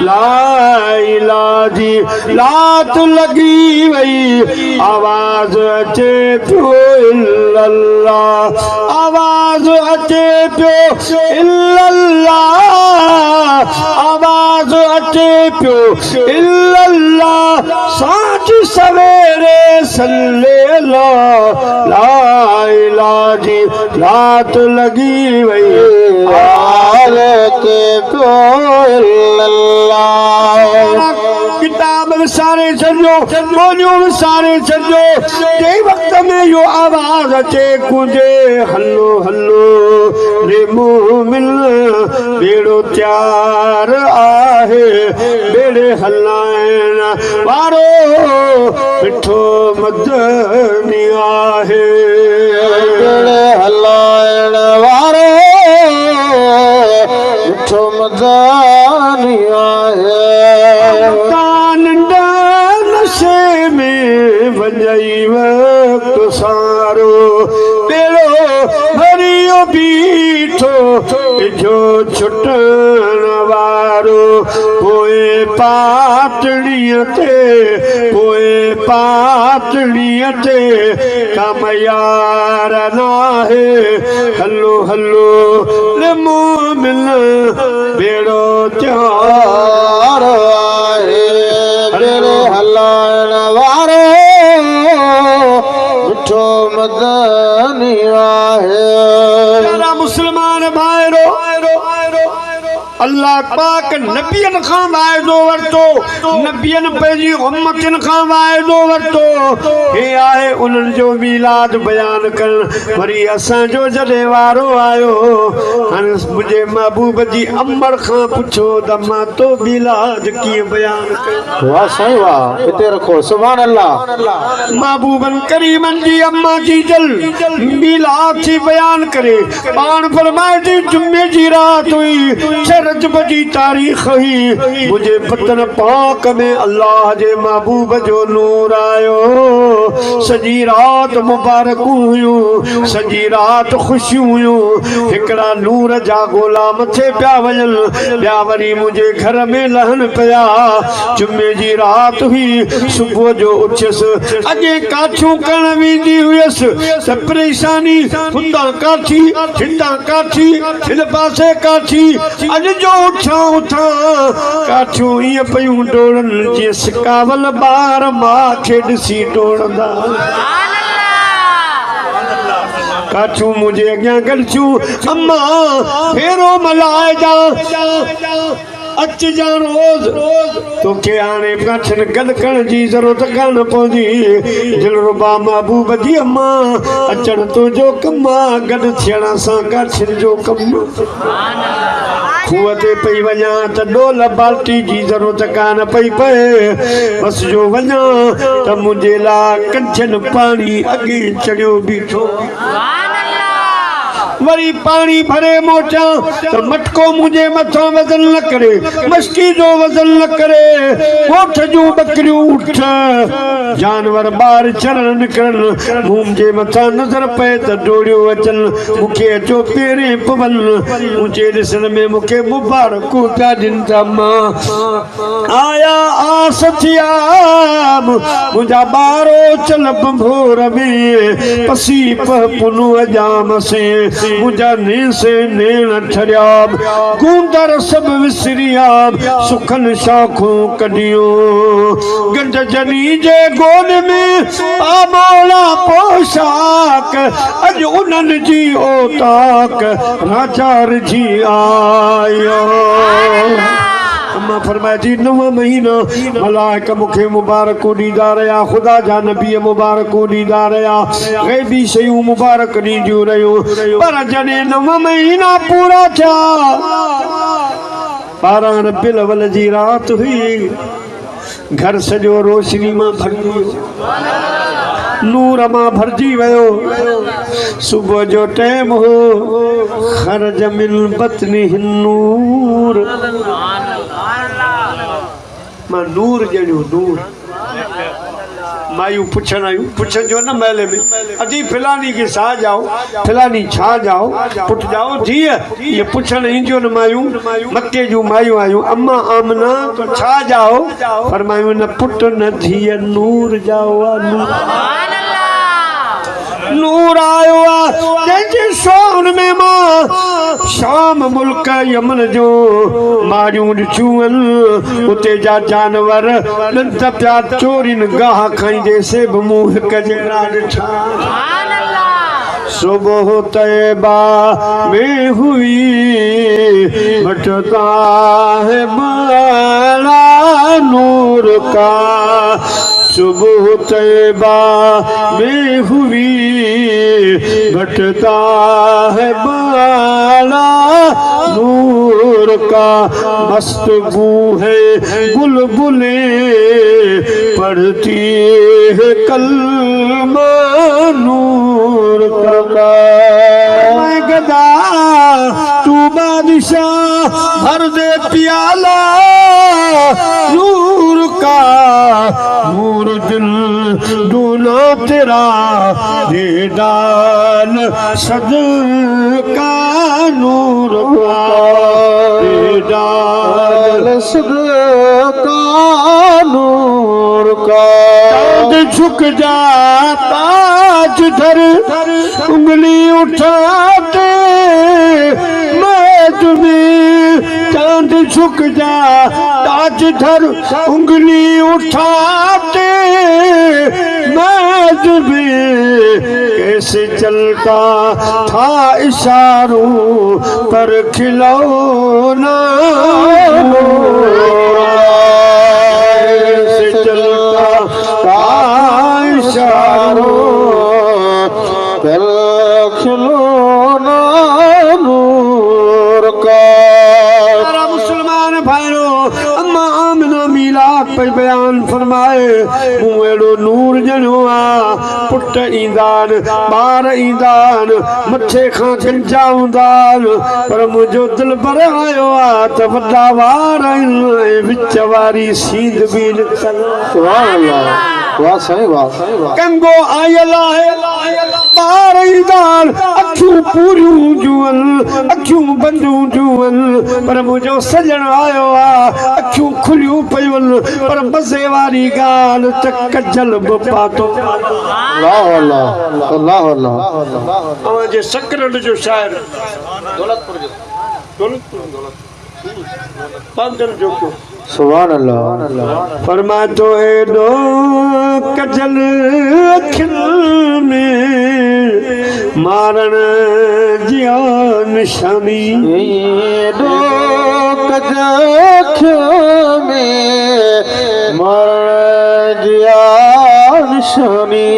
ला इलाहा जी लात लॻी वई आवाज़ अचे पियो इल्लल्लाह आवाज़ अचे पियो इल्लल्लाह आवाज़ अचे पियो इल्लल्लाह साँझ सवेरे सल्ले ला इलाहा जी लात लॻी वई आवाज़ अचे पियो इल्लल्लाह किताब विसारे छॾियो ॿोलियूं विसारे छॾियो जंहिं वक़्त में इहो आवाज़ अचे कुंजे हलो हलो रे मोमिन बेड़ो तयार आहे बेड़े हलाइण वारो मिठो मदनी आहे बेड़े हलाइण वारो मिठो मदनी आहे नशे में वञई वक़्तु सारो बेड़ो भरियो बीठो जो छुटण वारो पोइ पातड़ीअ ते कम यार नाहे हलो हलो रे मोमिन बेड़ो तयार आहे बेड़े हलाइण वारो मिठो मदनी आहे मुस्लमान भाइरो अल्लाह पाक नबियन खां वाइदो वरतो नबियन पंहिंजी उम्मतन खां वाइदो वरतो हे आहे उन्हनि जो मीलाद बयान करण वरी असांजो जॾहिं वारो आयो हाणे मुंहिंजे महबूब जी अमर खां पुछो त मां तो मीलाद कीअं बयान कयां वाह साईं वाह हिते रखो सुभान अल्लाह महबूबन करीमन जी अम्मा जी जल मीलाद थी बयान करे पाण फरमाए थी जुमे जी रात हुई रजब जी तारीख़ हुई मुझे बतन पाक में अल्लाह जे महबूब जो नूर आयो सजी रात मुबारक हुयूं सजी रात खुशियूं हुयूं हिकड़ा नूर जा गोला मथे पिया वञन ॿिया वरी मुझे घर में लहन पिया जुमे जी रात हुई सुबुह जो उथियसि अॻे काठियूं करण वेंदी हुयसि त परेशानी हुतां काठी हितां काठी हिन पासे काठी जो उठां काठियूं ईअं पयूं डोड़न जीअं सिकावल ॿार मां खे ॾिसी डोड़ंदा काठियूं मुंहिंजे अॻियां गॾियूं अम्मा फेरो मल्हाए जा अचजां रोज़ तोखे हाणे काठियुनि गॾु करण जी ज़रूरत कान पवंदी दिलरुबा महबूब जी अम्मा अचण तुंहिंजो कमु आहे गॾु थियण सां काठियुनि जो कमु खूह ते पई वञा त डोल बाल्टी जी ज़रूरत कान पई पए बस जो वञा त मुंहिंजे लाइ कंचन पाणी अॻे चढ़ियो बीठो वरी पानी भरे मोचा तो मटको मुझे मथा वजन न करे मस्की जो वजन न करे कोठ जो बकरियों उठ जानवर बाहर चरण निकरन मुझे मथा नजर पे तो डोड़ियो अचन मुखे अचो पेरे पवन मुझे ॾिसण में मुखे मुबारक पिया ॾिन था मां आया आस थिया मुझा बारो चल भोर में पसी पुनु अजाम से मुझा ने से नेण ठरिया गूंदर सब विसरिया सुखन शाखों कढियो गंज जनी जे गोद में आमोला पोशाक अज उन्हन जी ओताक राजा जी आयो अम्मा फरमाए थी 9 महीना मलाइका मुखे मुबारक ॾींदा रहिया ख़ुदा जा नबी मुबारक ॾींदा रहिया ग़ैबी शयूं मुबारक ॾींदियूं रहियूं पर जॾहिं 9 महीना पूरा थिया 12 रबीउल अव्वल जी रात हुई घर सॼो रोशनी मां भरिजी वियो नूर मां भरिजी वियो सुबुह जो टाइम हो ख़रज मिन बतनिहि नूर मां नूर ॼणियो नूर मायूं पुछण आयूं पुछजो न महल में अजी फलानी के सा जाओ फलानी छा जाओ पुट जाओ धीअ ये पुछण ईंदियूं न मायूं मके जूं मायूं आयूं अम्मा आमना तो छा जाओ फरमायूं न पुट न धीअ नूर जाओ नूर आयो आहे जंहिंजे सोन में मां शाम मुल्क यमन जो मारियूं ॾिठियूं आहिनि उते जा जानवर ॾंद पिया चोरिन गाह खाईंदे से बि मूं हिकु जहिड़ा ॾिठा सुबह तैबा में हुई बटता है बाला नूर का सुबह तैबा में हुई बटता है बाला नूर का मस्त बू है बुलबुले पढ़ती है कलमा नूर का मैं गदा तू बादशाह भर दे प्याला नूर का नूर दिल दूना तेरा दे डाल सदका नूर का दे डाल सदका नूर का झुक जा ताज धर उंगली उठाते मैं तुम्हें चांद झुक जा ताज धर उंगली उठाते मैं तुम्हें कैसे चलता था इशारों पर खिलौना कैसे चलता था इशारों पर खिलौना नूर का मुसलमान भाइयों अम्मा आमिना मीलाद पे बयान फरमाए मूं अहिड़ो नूर ॼणियो आहे पुट ईंदान ॿार ईंदान मथे खां गंजा हूंदान पर मुंहिंजो दिलि भर आयो आहे त वॾा वार आहिनि विच वारी सींध बि निकितल वाह साईं वाह कंगो आयल आहे ॿार ईंदान अखियूं पूरियूं जुअल अखियूं बंदियूं जुअल पर मुंहिंजो सजण आयो आहे अखियूं खुलियूं पयूं पर मज़े वारी ॻाल्हि त कजल बि पातो अल्लाह अल्लाह अल्लाह अल्लाह अवां जे सकरत जो शाइर दौलतपुर पांचन जो को सुभान अल्लाह फरमातो एडो कजल अखियुनि में मारण जी निशानी एडो कजल अखियुनि में मारण जी निशानी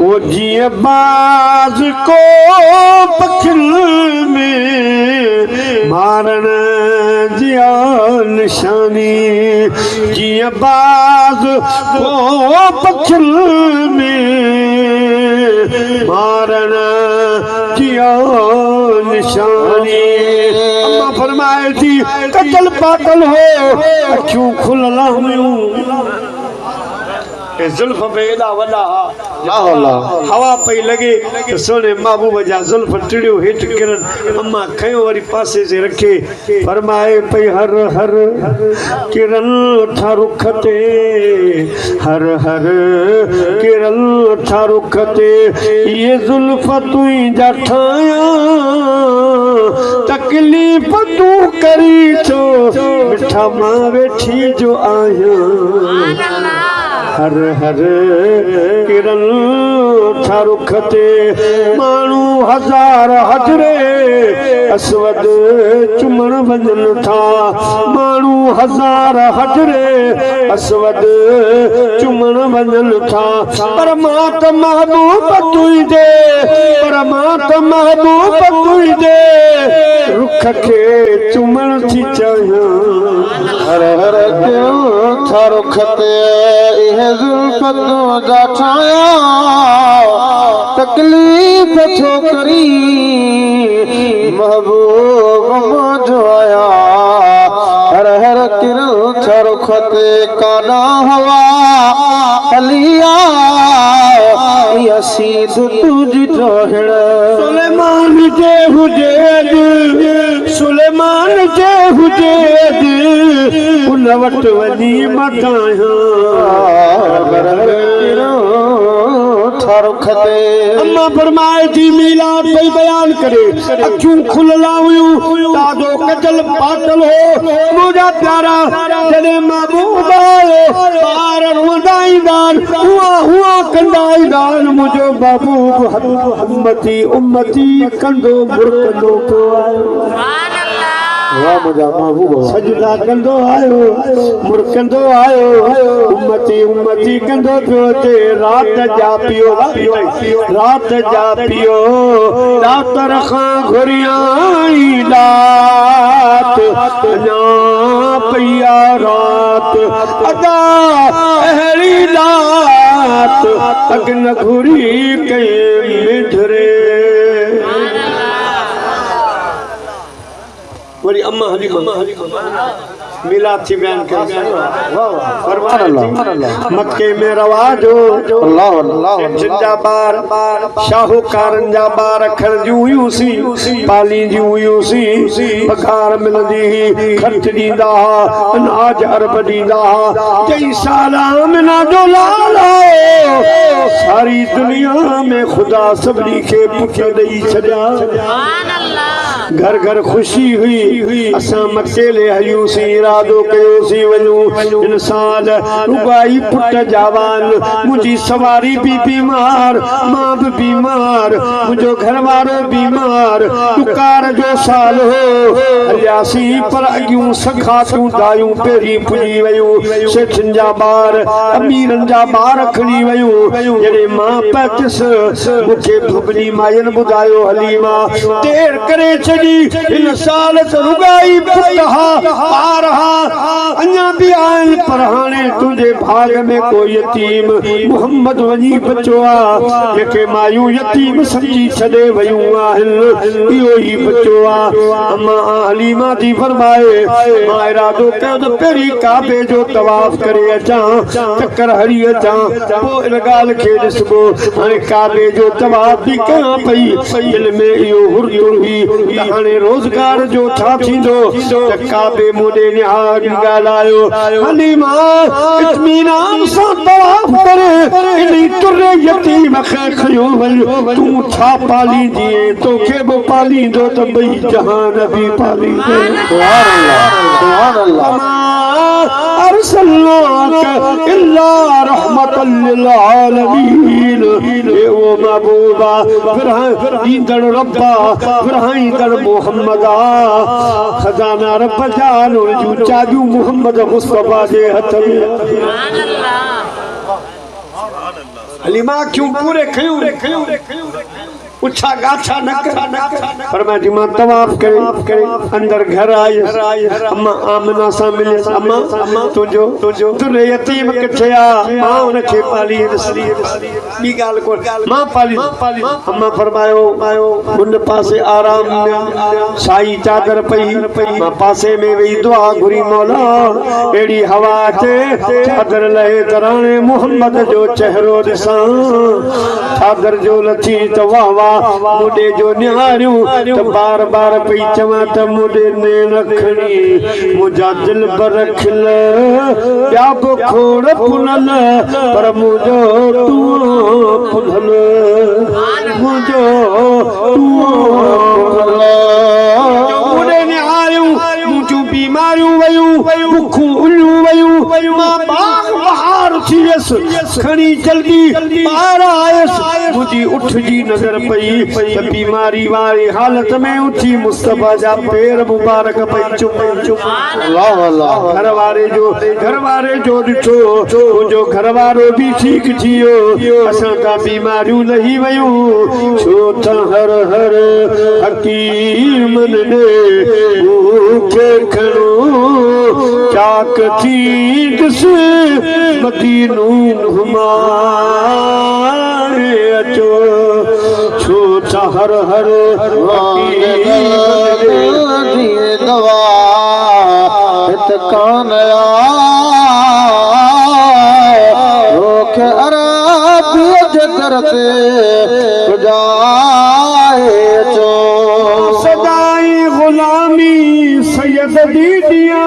वो जीअं बाज़ को पखियुनि में मारण जी निशानी जीअं बाज़ को पखियुनि में मारण जी निशानी अम्मा फरमाए थी कतल पातल हो अखियूं खुलल हुयूं जुल्फ पे एॾा वॾा हवा पई लॻे त सोने महबूब जा जुल्फ टिड़ियो हेठि किरन अम्मा खयो वरी पासे से रखे फरमाए पई हर हर किरन था रुख ते हर हर किरन था रुख ते ये जुल्फ तुंहिंजा ठाहिया तकलीफ़ तूं करी छो मिठा मां वेठी जो आहियां हर हर किरण था रुख ते माण्हू हज़ार हजरे असवद चुमण वञनि था माण्हू हज़ार हजरे असवद चुमण वञनि था पर मां त महबूब तुंहिंजे पर मां त महबूब तुंहिंजे रुख खे चुमण थी चाहियां हर हर क्यों था रुख ते इहे ज़ुल्फ़त जा ठाहिया तकलीफ़ छो करी महबूब मुंहिंजो आया हर हर किरण था रुख ते काॾा हवा हलिया सीध तुंहिंजी टोहण सुलेमान जे हुजे सुलेमान जे हुजे उन वटि वञी मथां अम्मा फरमाए थी मीलाद पई बयान करे अखियूं खुलियल हुयूं ॾाढो कजल पातल हो मुंहिंजा प्यारा जॾहिं महबूब आयो ॿार रोंदा ईंदा हुआ हुआ कंदा ईंदा मुंहिंजो महबूब उम्मती उम्मती कंदो मुर्कंदो पियो आयो वाह मुंहिंजा महबूब सजदा कंदो आयो मुर्कंदो आयो उम्मती उम्मती कंदो पियो ते रात जा पियो रात जा पियो डॉक्टर खां घुरियाई रात अञा पईया रात अदा अहिड़ी रात अॻ न घुरी कई मिठरे वरी अम्मा हरी मिलाद थी बयान कर मक्के में रवाजो जिंदाबार शाहूकारन जा बार खरजू हुयूसी पाली जी हुयूसी पगार मिलंदी ही खर्च ॾींदा अनाज अरब ॾींदा जई साला मिना जो लाल सारी दुनिया में खुदा सभिनी खे पुठियां ॾेई छॾिया घर घर खुशी हुई असां मकेले हलियूंसीं इरादो कयोसीं वञूं इन साल रुगाई पुट जवान मुंहिंजी सवारी बि बीमार मां बि बीमार मुंहिंजो घरवारो बीमार दुकार जो साल हो हलियासीं पर अॻियूं सखातूं दायूं पहिरीं पुॼी वयूं सेठनि जा ॿार अमीरनि जा ॿार खणी वयूं जॾहिं मां पहुतसि मूंखे भुगनी मायनि ॿुधायो हलीमा देर करे इन साल रुगाई पार अञा भी आहिनि पर हाणे तुंहिंजे भाग में कोई यतीम मोहम्मद वञी बचो आहे जेके मायूं यतीम समझी छॾे वयूं आहिनि इहो ई बचो आहे अम्मा हलीमा थी फरमाए मां इरादो कयो त पहिरीं काबे जो तवाफ करे अचां चकर हरी अचां पोइ इन ॻाल्हि खे ॾिसबो हाणे काबे जो तवाफ बि कयां पई दिलि में इहो हुरतुर हुई हाणे रोज़गार जो छा थींदो त काबे मोॾे निहार ॻाल्हायो हलीमा इत्मीनान सां तवाफ करे इन तुरे यतीम खे खयो वञो तूं छा पालींदी तोखे बि पालींदो त ॿई जहान बि पालींदो सुभान अल्लाह अरसलनाक इल्ला रहमतल लिल आलमीन ए ओ महबूबा फिर ईंदड़ रब्बा फिर ईंदड़ मोहम्मदा खजाना रब जान जूं चाबियूं मोहम्मद मुस्तफा जे हथ में सुभान अल्लाह हलीमा क्यों पूरे खयूं उछा गाछा न कर पर मैं दिमाग तवाफ करे अंदर घर आई अम्मा आमना सा मिले अम्मा तुझो तुरे यतीम किथे आ मां उनखे पाली बी गाल को मां पाली अम्मा फरमायो उन पासे आराम में साई चादर पई मां पासे में वेही दुआ घुरी मौला एड़ी हवा चे चादर लहे तराने मोहम्मद जो चेहरो दिसां चादर जो लथी त वाह मुडे जो निहारियूं त बार बार पई चवां त मुडे ने रखणी मुंहिंजा दिल पर खिल ॿिया बि खोड़ पुनल पर मुंहिंजो तूं पुनल मुंहिंजो मुडे निहारियूं मुंहिंजूं बीमारियूं वयूं बुखूं उलियूं वयूं मां बाग बहार थी वियसि थियस खणी जल्दी ॿाहिर आयस मुंहिंजी उठ जी नज़र पई त बीमारी वारी हालत में उठी मुस्तफा जा पेर मुबारक पई चुम घर वारे जो ॾिठो मुंहिंजो घर वारो बि ठीक थियो असां का बीमारियूं लही वयूं छो त हर हर हकीमन ने मूंखे खणो चाक थींदस मदीनो घुमाए अचो छो त हर हर दवा हित कान रोक अरबी जे दर ते पुजाए अचो सदाई गुलामी सैयद दी दिया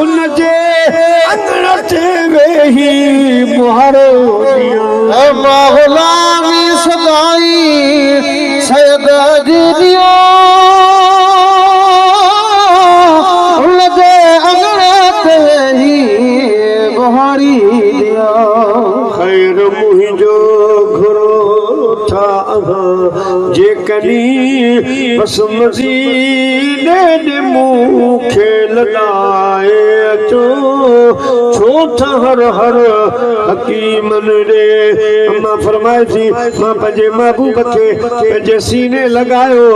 उन जे अंदर ते वेही मुहारो दिया गुलामी सदाई सैयद दी दिया उन जे अंदर ते वेही मुहारी दिया खैर मुहिंजो घुरो था जे कनी बस मदीने ने मूंखे लॻाए अचो छो त हर हर हकीमन रे अम्मा फरमाए थी मां पंहिंजे महबूब खे पंहिंजे सीने लॻायो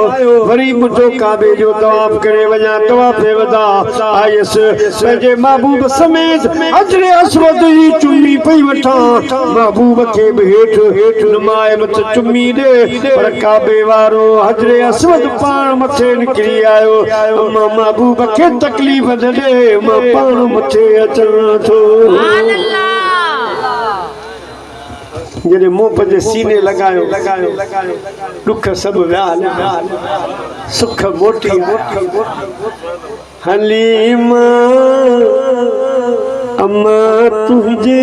वरी मुंहिंजो काबे जो तवाफ़ करे वञा तवाफ़े वधा आयसि पंहिंजे महबूब समेत हजरे अस्वद जी चुम्मी पई वठां महबूब खे बि हेठि नुमाए मत चुम्मी ॾे पर काबे वारो हजरे अस्वद पाण मथे निकिरी आयो अम्मा महबूब खे तकलीफ़ न ॾे मां पाण मथे अचां थो जॾहिं मूं पंहिंजे सीने लॻायो ॾुख सभु विया सुख मोटी हलीमा अम्मा तुंहिंजे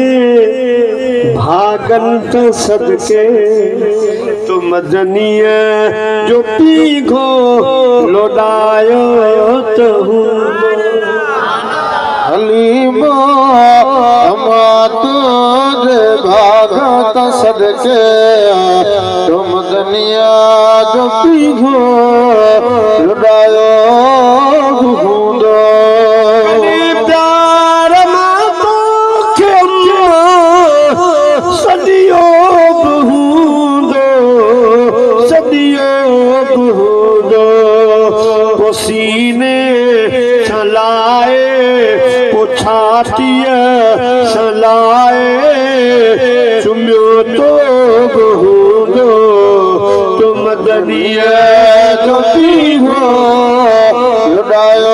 भागन त सदके तो मदनीअ जो पीघो लोॾायो त हलीमा अम्मा तुंहिंजे भाग त सदके तो मदनीअ जो पीघो लोॾायो हूंदो सीने सलाए छातीअ सलाए चुमियो तो हूंदो तो मदनीअ जो पीघो लोॾायो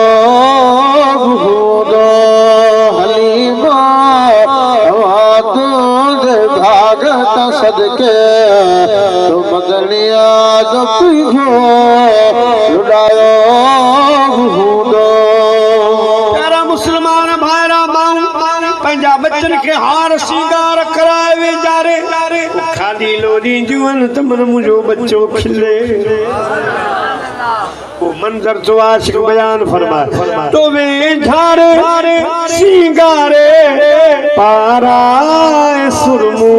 हूंदो हलीमा तुंहिंजे भाग त सदके तो मदनीअ जो पीघो लोॾायो हूंदो मुसलमान भाइरा माण्हू पंहिंजा बचन खे हार श्रृंगार कराए वेचारे खाली लोॾींदियूं आहिनि त मन मुंहिंजो बच्चो खिले वो मंजर जो आशिक बयान फरमाए तो वेझारे श्रृंगारे पाराए सुरमू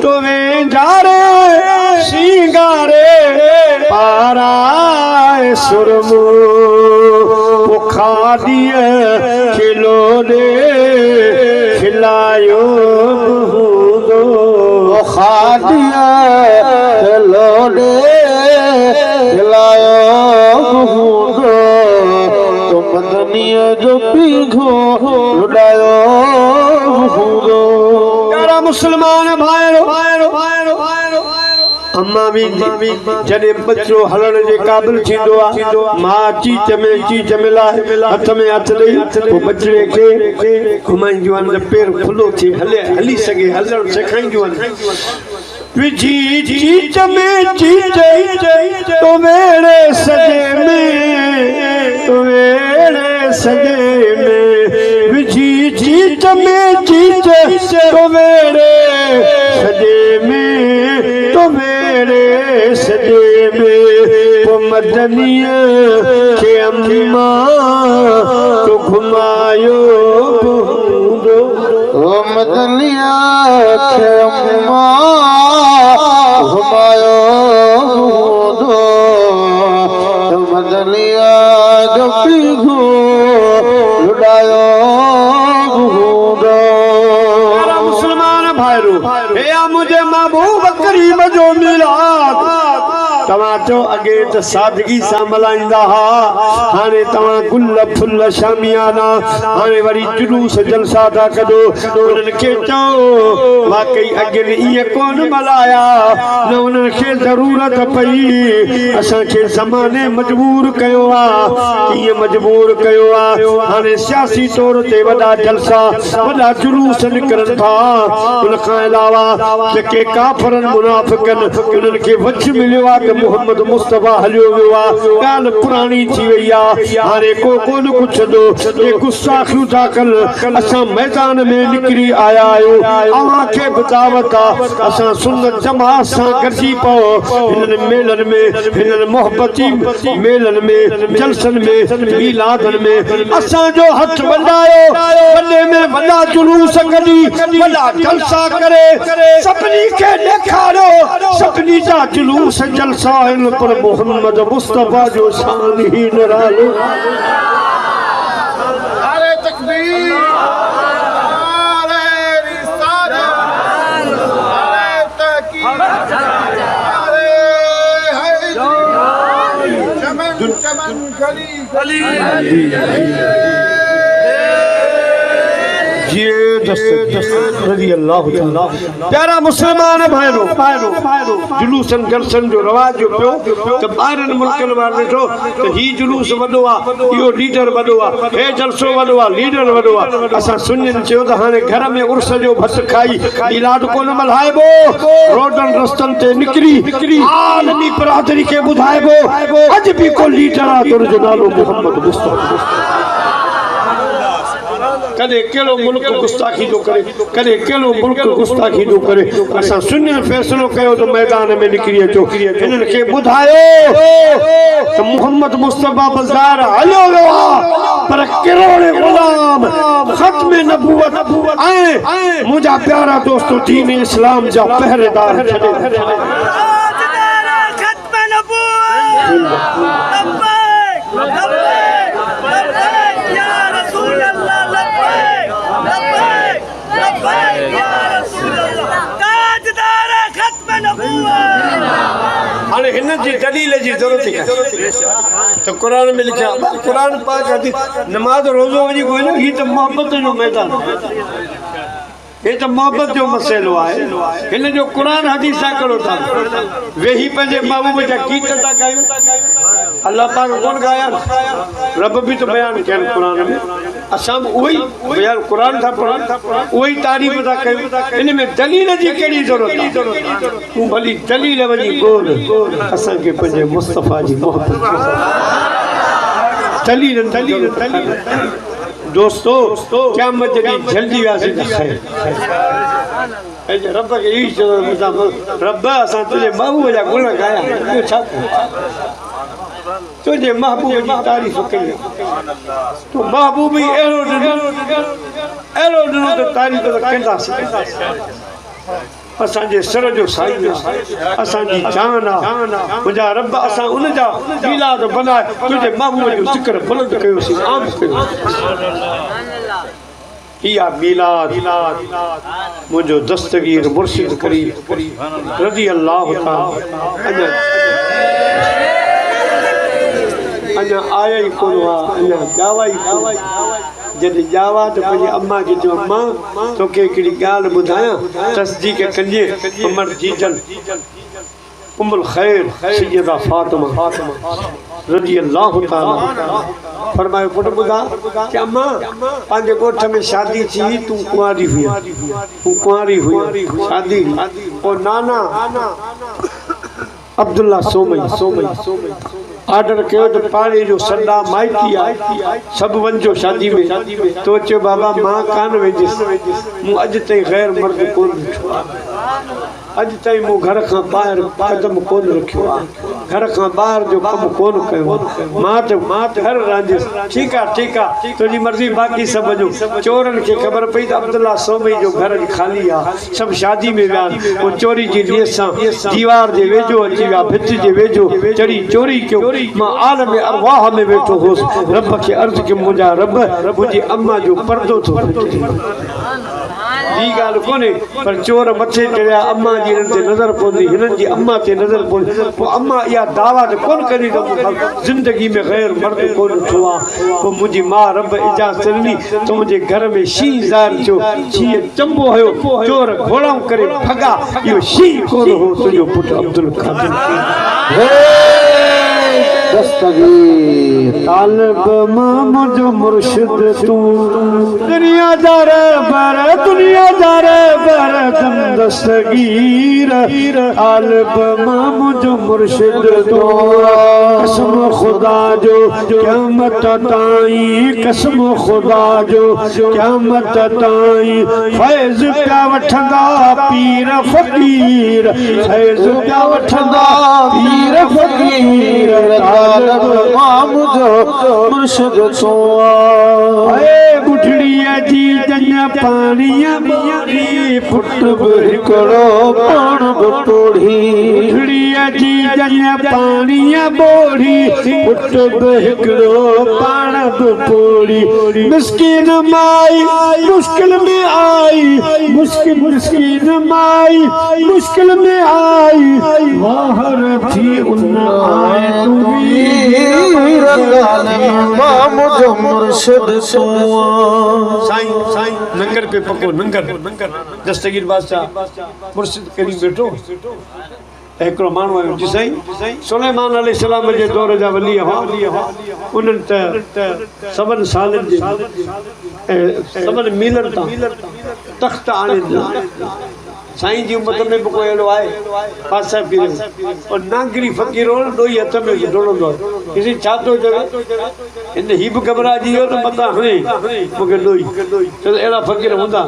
तो वेझारे श्रृंगारे पाराए सुरमू खादिया खिलो दे खिलायो दो खादिया खिलो दे खिलायो दो तो मदनीअ जो पीघो लोॾायो दो यारा मुसलमान भाइरो अम्मा भी जॾहिं बच्चो हलण जे क़ाबिल थींदो आहे मां चीच मिलाए हथ में हथ ॾेई पोइ बचिड़े खे घुमाईंदियूं आहिनि पेर खुलो थी हली सघे हलण सेखारींदियूं आहिनि विझी चीच में चीच तो वेड़े सजे में तो वेड़े सजे में विझी चीच में चीच तो वेड़े सजे में तो वेड़े सजे में तो मदनीअ के अम्मा तो घुमायो मदलिया के अम्मा घुमायो दो मदलिया जो पीघू लुटायो दो मुसलमान भाइरो हे मुझे महबूब करीम जो मिलाद तव्हां चओ अॻे त सादगी सां मल्हाईंदा हा हाणे तव्हां गुल फुल शामियाना हाणे वरी जुलूस जलसा था कढो उन्हनि खे चओ वाकई अॻे ईअं कोन मल्हाया न उन्हनि खे ज़रूरत पई असांखे ज़माने मजबूर कयो आहे ईअं मजबूर कयो आहे हाणे सियासी तौर ते वॾा जलसा वॾा जुलूस निकिरनि था उनखां अलावा जेके काफ़रनि मुनाफ़िक़नि उन्हनि खे वच मिलियो आहे त मोहम्मद मुस्तफ़ा हलियो वियो आहे ॻाल्हि पुराणी थी वई आहे हाणे को कोन पुछंदो हे गुस्ताखियूं था कनि असां मैदान में निकिरी आया आहियूं अव्हांखे बि दावत आहे असां सुन्नत जमात सां गॾिजी पओ हिननि मेलनि में हिननि मोहबती मेलनि में जलसनि में मीलादनि में असांजो हथ वॾायो वॾे में वॾा जुलूस कढी वॾा जलसा करे सभिनी खे ॾेखारियो सभिनी जा जुलूस जलसा आहिनि पर मोहम्मद मुस्तफ़ा जो शान ही निरालो नारे तकबीर नारे रिसालत नारे तहकीक नारे हैदरी चमन चमन गली गली प्यारा मुसलमान भाइरो जुलूसन जलसन जो रवाज जो पियो त ॿाहिरनि मुल्कनि वारनि ॾिठो त ही जुलूस वॾो आहे इहो लीडर वॾो आहे हे जलसो वॾो आहे लीडर वॾो आहे असां सुञनि चयो त हाणे घर में उर्स जो भत खाई मीलाद कोन मल्हाइबो रोडनि रस्तनि ते निकिरी आलमी बिरादरी खे ॿुधाइबो अॼु बि को लीडर आहे तुर जो नालो मोहम्मद मुस्तफ़ा कदे केड़ो मुल्क गुस्ताखी जो करे कदे केड़ो मुल्क गुस्ताखी जो करे असां सुन्नी फैसलो कयो तो मैदान में निकरी अचो इन्हनि खे ॿुधायो त मोहम्मद मुस्तफ़ा बाज़ार हलियो वियो पर करोड़े गुलाम खत्म नबूवत ऐं मुंहिंजा प्यारा दोस्तो दीन इस्लाम जा पहरेदार हाणे हिन जी दलील जी ज़रूरत है तो कुरान में लिखा कुरान पाक हदीस नमाज रोज़ो वही कोई न ही तो मोहब्बत जो मैदान ये तो मोहब्बत जो मसइलो आहे हिन जो कुरान हदीस सां करो था वेही पंहिंजे महबूब जा गीत था गायूं अल्लाह पाक कोन गाया रब भी तो बयान कयनि कुरान में असां वही बयान कुरान था पढ़नि वही तारीफ़ था कयूं इन में दलील जी कहिड़ी ज़रूरत आहे तूं भली दलील वञी ॻोल्ह असांखे पंहिंजे मुस्तफ़ा जी मोहब्बत दलील दोस्तो क़यामत जॾहिं जल्दी वियासीं त ख़ैर रब खे इहो चयो रब असां तुंहिंजे महबूब जा गुण गाया ॿियो छा तुंहिंजे महबूब जी तारीफ़ कई तूं महबूब ई अहिड़ो ॾिनो त तारीफ़ त कंदासीं असांजे सर जो साईं असांजी जान आहे मुंहिंजा रब असां उन जा मीलाद बनाए तुंहिंजे महबूब जो ज़िक्र बुलंद कयोसीं आम कयो इहा मीलाद मुंहिंजो दस्तगीर मुर्शिद करीम रज़ी अल्लाह ताला अञा आया ई कोन हुआ अञा जावा ई जॾहिं जावा त पंहिंजी अम्मा खे चयो अम्मा तोखे हिकिड़ी ॻाल्हि ॿुधायां तस्दीक कजे उमर जीजन उमुल ख़ैर सैयदा फातिमा रज़ी अल्लाह ताला फरमायो पुट ॿुधा कि अम्मा पंहिंजे ॻोठ में शादी थी तूं कुंवारी हुई शादी पोइ नाना अब्दुल्ला सोमई ऑर्डर कयो त पाड़े जो सॾा माइटी आहे सभु वञो शादी में तो चयो बाबा मां कान वेंदुसि मूं अॼु ताईं ग़ैर मर्द कोन ॾिठो आहे अज ताईं मूं घर खां ॿाहिरि कदम कोन रखियो आहे घर खां ॿाहिरि जो कमु कोन कयो मां त घर रांधियुसि ठीकु आहे तुंहिंजी मर्ज़ी बाक़ी सभु जो चोरनि खे ख़बर पई त अब्दुल्ला सोमई जो घर ख़ाली आहे सभु शादी में विया आहिनि पोइ चोरी जी नीयत सां दीवार जे वेझो अची विया भित जे वेझो चढ़ी चोरी कयो मां आलम अरवाह में वेठो हुउसि रब खे अर्ज़ु कयो मुंहिंजा रब मुंहिंजी अम्मा जो पर्दो थो ॿी ॻाल्हि कोन्हे पर चोर मथे चढ़िया अम्मा जी हिननि ते नज़र पवंदी हिननि जी अम्मा ते नज़र पवंदी पोइ अम्मा इहा दावा त कोन कंदी त ज़िंदगी में ग़ैर मर्द कोन ॾिठो आहे पोइ मुंहिंजी माउ रब इजाज़त ॾिनी त मुंहिंजे घर में शींहुं ज़ाहिर थियो शींहुं चंबो हुयो चोर घोड़ाऊं करे भॻा इहो शींहुं कोन हो तुंहिंजो पुटु अब्दुल क़ादिर दस्तगीर तालिब महमूद मुर्शिद तू दुनिया दार बर दम दस्तगीर तालिब महमूद मुर्शिद तू कसम खुदा जो क़यामत ताईं कसम खुदा जो क़यामत ताईं फैज़ पिया वठंदा पीर फ़क़ीर फैज़ पिया वठंदा पीर फ़क़ीर मुर्शिद तो बुढ़ड़ीअ जी जन पाणीअ बोरी पुट बि हिकिड़ो पाण बि पोढ़ी बुढ़ड़ीअ जी जन पाणीअ बोरी पुट बि हिकिड़ो पाण बि पोढ़ी मिस्किन माई मुश्किल में आई मिस्किन माई मुश्किल में आई वाहर थी उन आए मुर्शिद साईं नंगर पे पको नंगर दस्तगीर बादशाह मुर्शिद करीम बैठो हिकिड़ो माण्हू आयो जी साईं सुलेमान अलैहिस्सलाम जे दौर जा वली हुआ उन्हनि त सभनि सालनि जे सभनि मीलनि तां तख़्त आणे साईं जी उम्मत में भी कोई अहिड़ो आहे पासा पीर और नागरी फ़क़ीर हो ॾोही हथ में डोड़ंदो आहे किसी छा थो चवे हिन ही बि घबराइजी वियो त मथां हणे मूंखे ॾोही त अहिड़ा फ़क़ीर हूंदा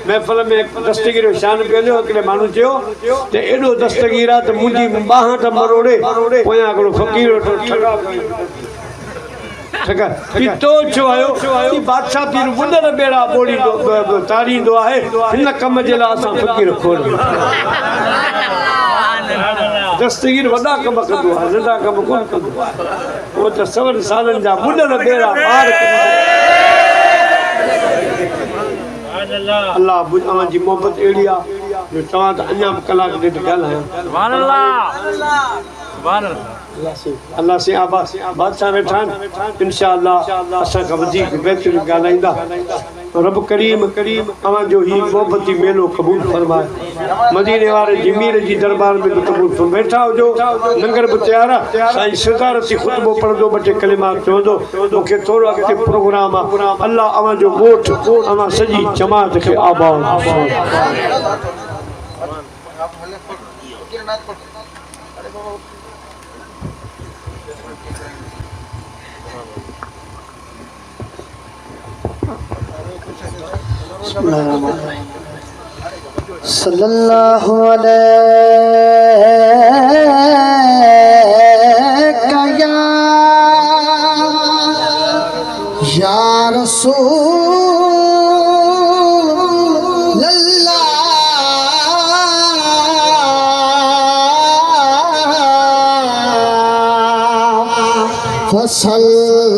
महफ़िल में दस्तगीर जो शान पियो हलियो हिकिड़े माण्हू चयो त एॾो दस्तगीर आहे त मुंहिंजी ॿाह त मरोड़े पोयां हिकिड़ो फ़क़ीर वेठो तो छो आयो कि बादशाह पीर मुंडर बेड़ा बोड़ींदो तारींदो आहे हिन कम जे लाइ असां फ़क़ीर खोड़ दस्तगीर वॾा कम कंदो आहे नंढा कम कोन कंदो आहे उहो त सवनि सालनि जा मुंडर बेड़ा पार अल्लाह जी मोहबत अहिड़ी आहे जो तव्हां त अञा बि कलाक ॾेढ ॻाल्हायो अल्लाह से आबाद बादशाह वेठा आहिनि इंशाअल्लाह असां खां वधीक बहितरीन ॻाल्हाईंदा रब करीम अवां जो ही मोहबती मेलो क़बूल फरमाए मदीने वारे जमीर जी दरबार में भी क़बूल फरमाए वेठा हुजो लंगर बि तयार आहे साईं सिदारती खुतबो पढ़ंदो ॿ टे कलिमात चवंदो मूंखे थोरो अॻिते प्रोग्राम आहे अल्लाह अवां जो ॻोठ अवां सॼी जमात खे आबाद सल्लल्लाहु अलैका या रसूल अल्लाह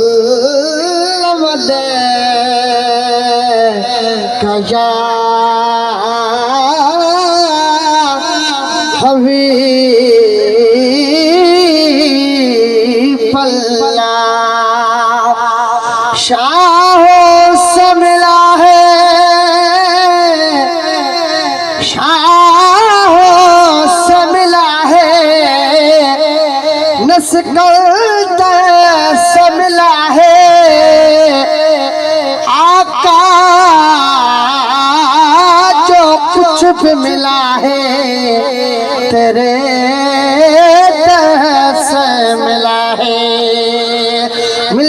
फसल्लम अलैका या शाहों से मिला है शाहों से मिला है नस्ल से मिला है आका जो कुछ भी मिला है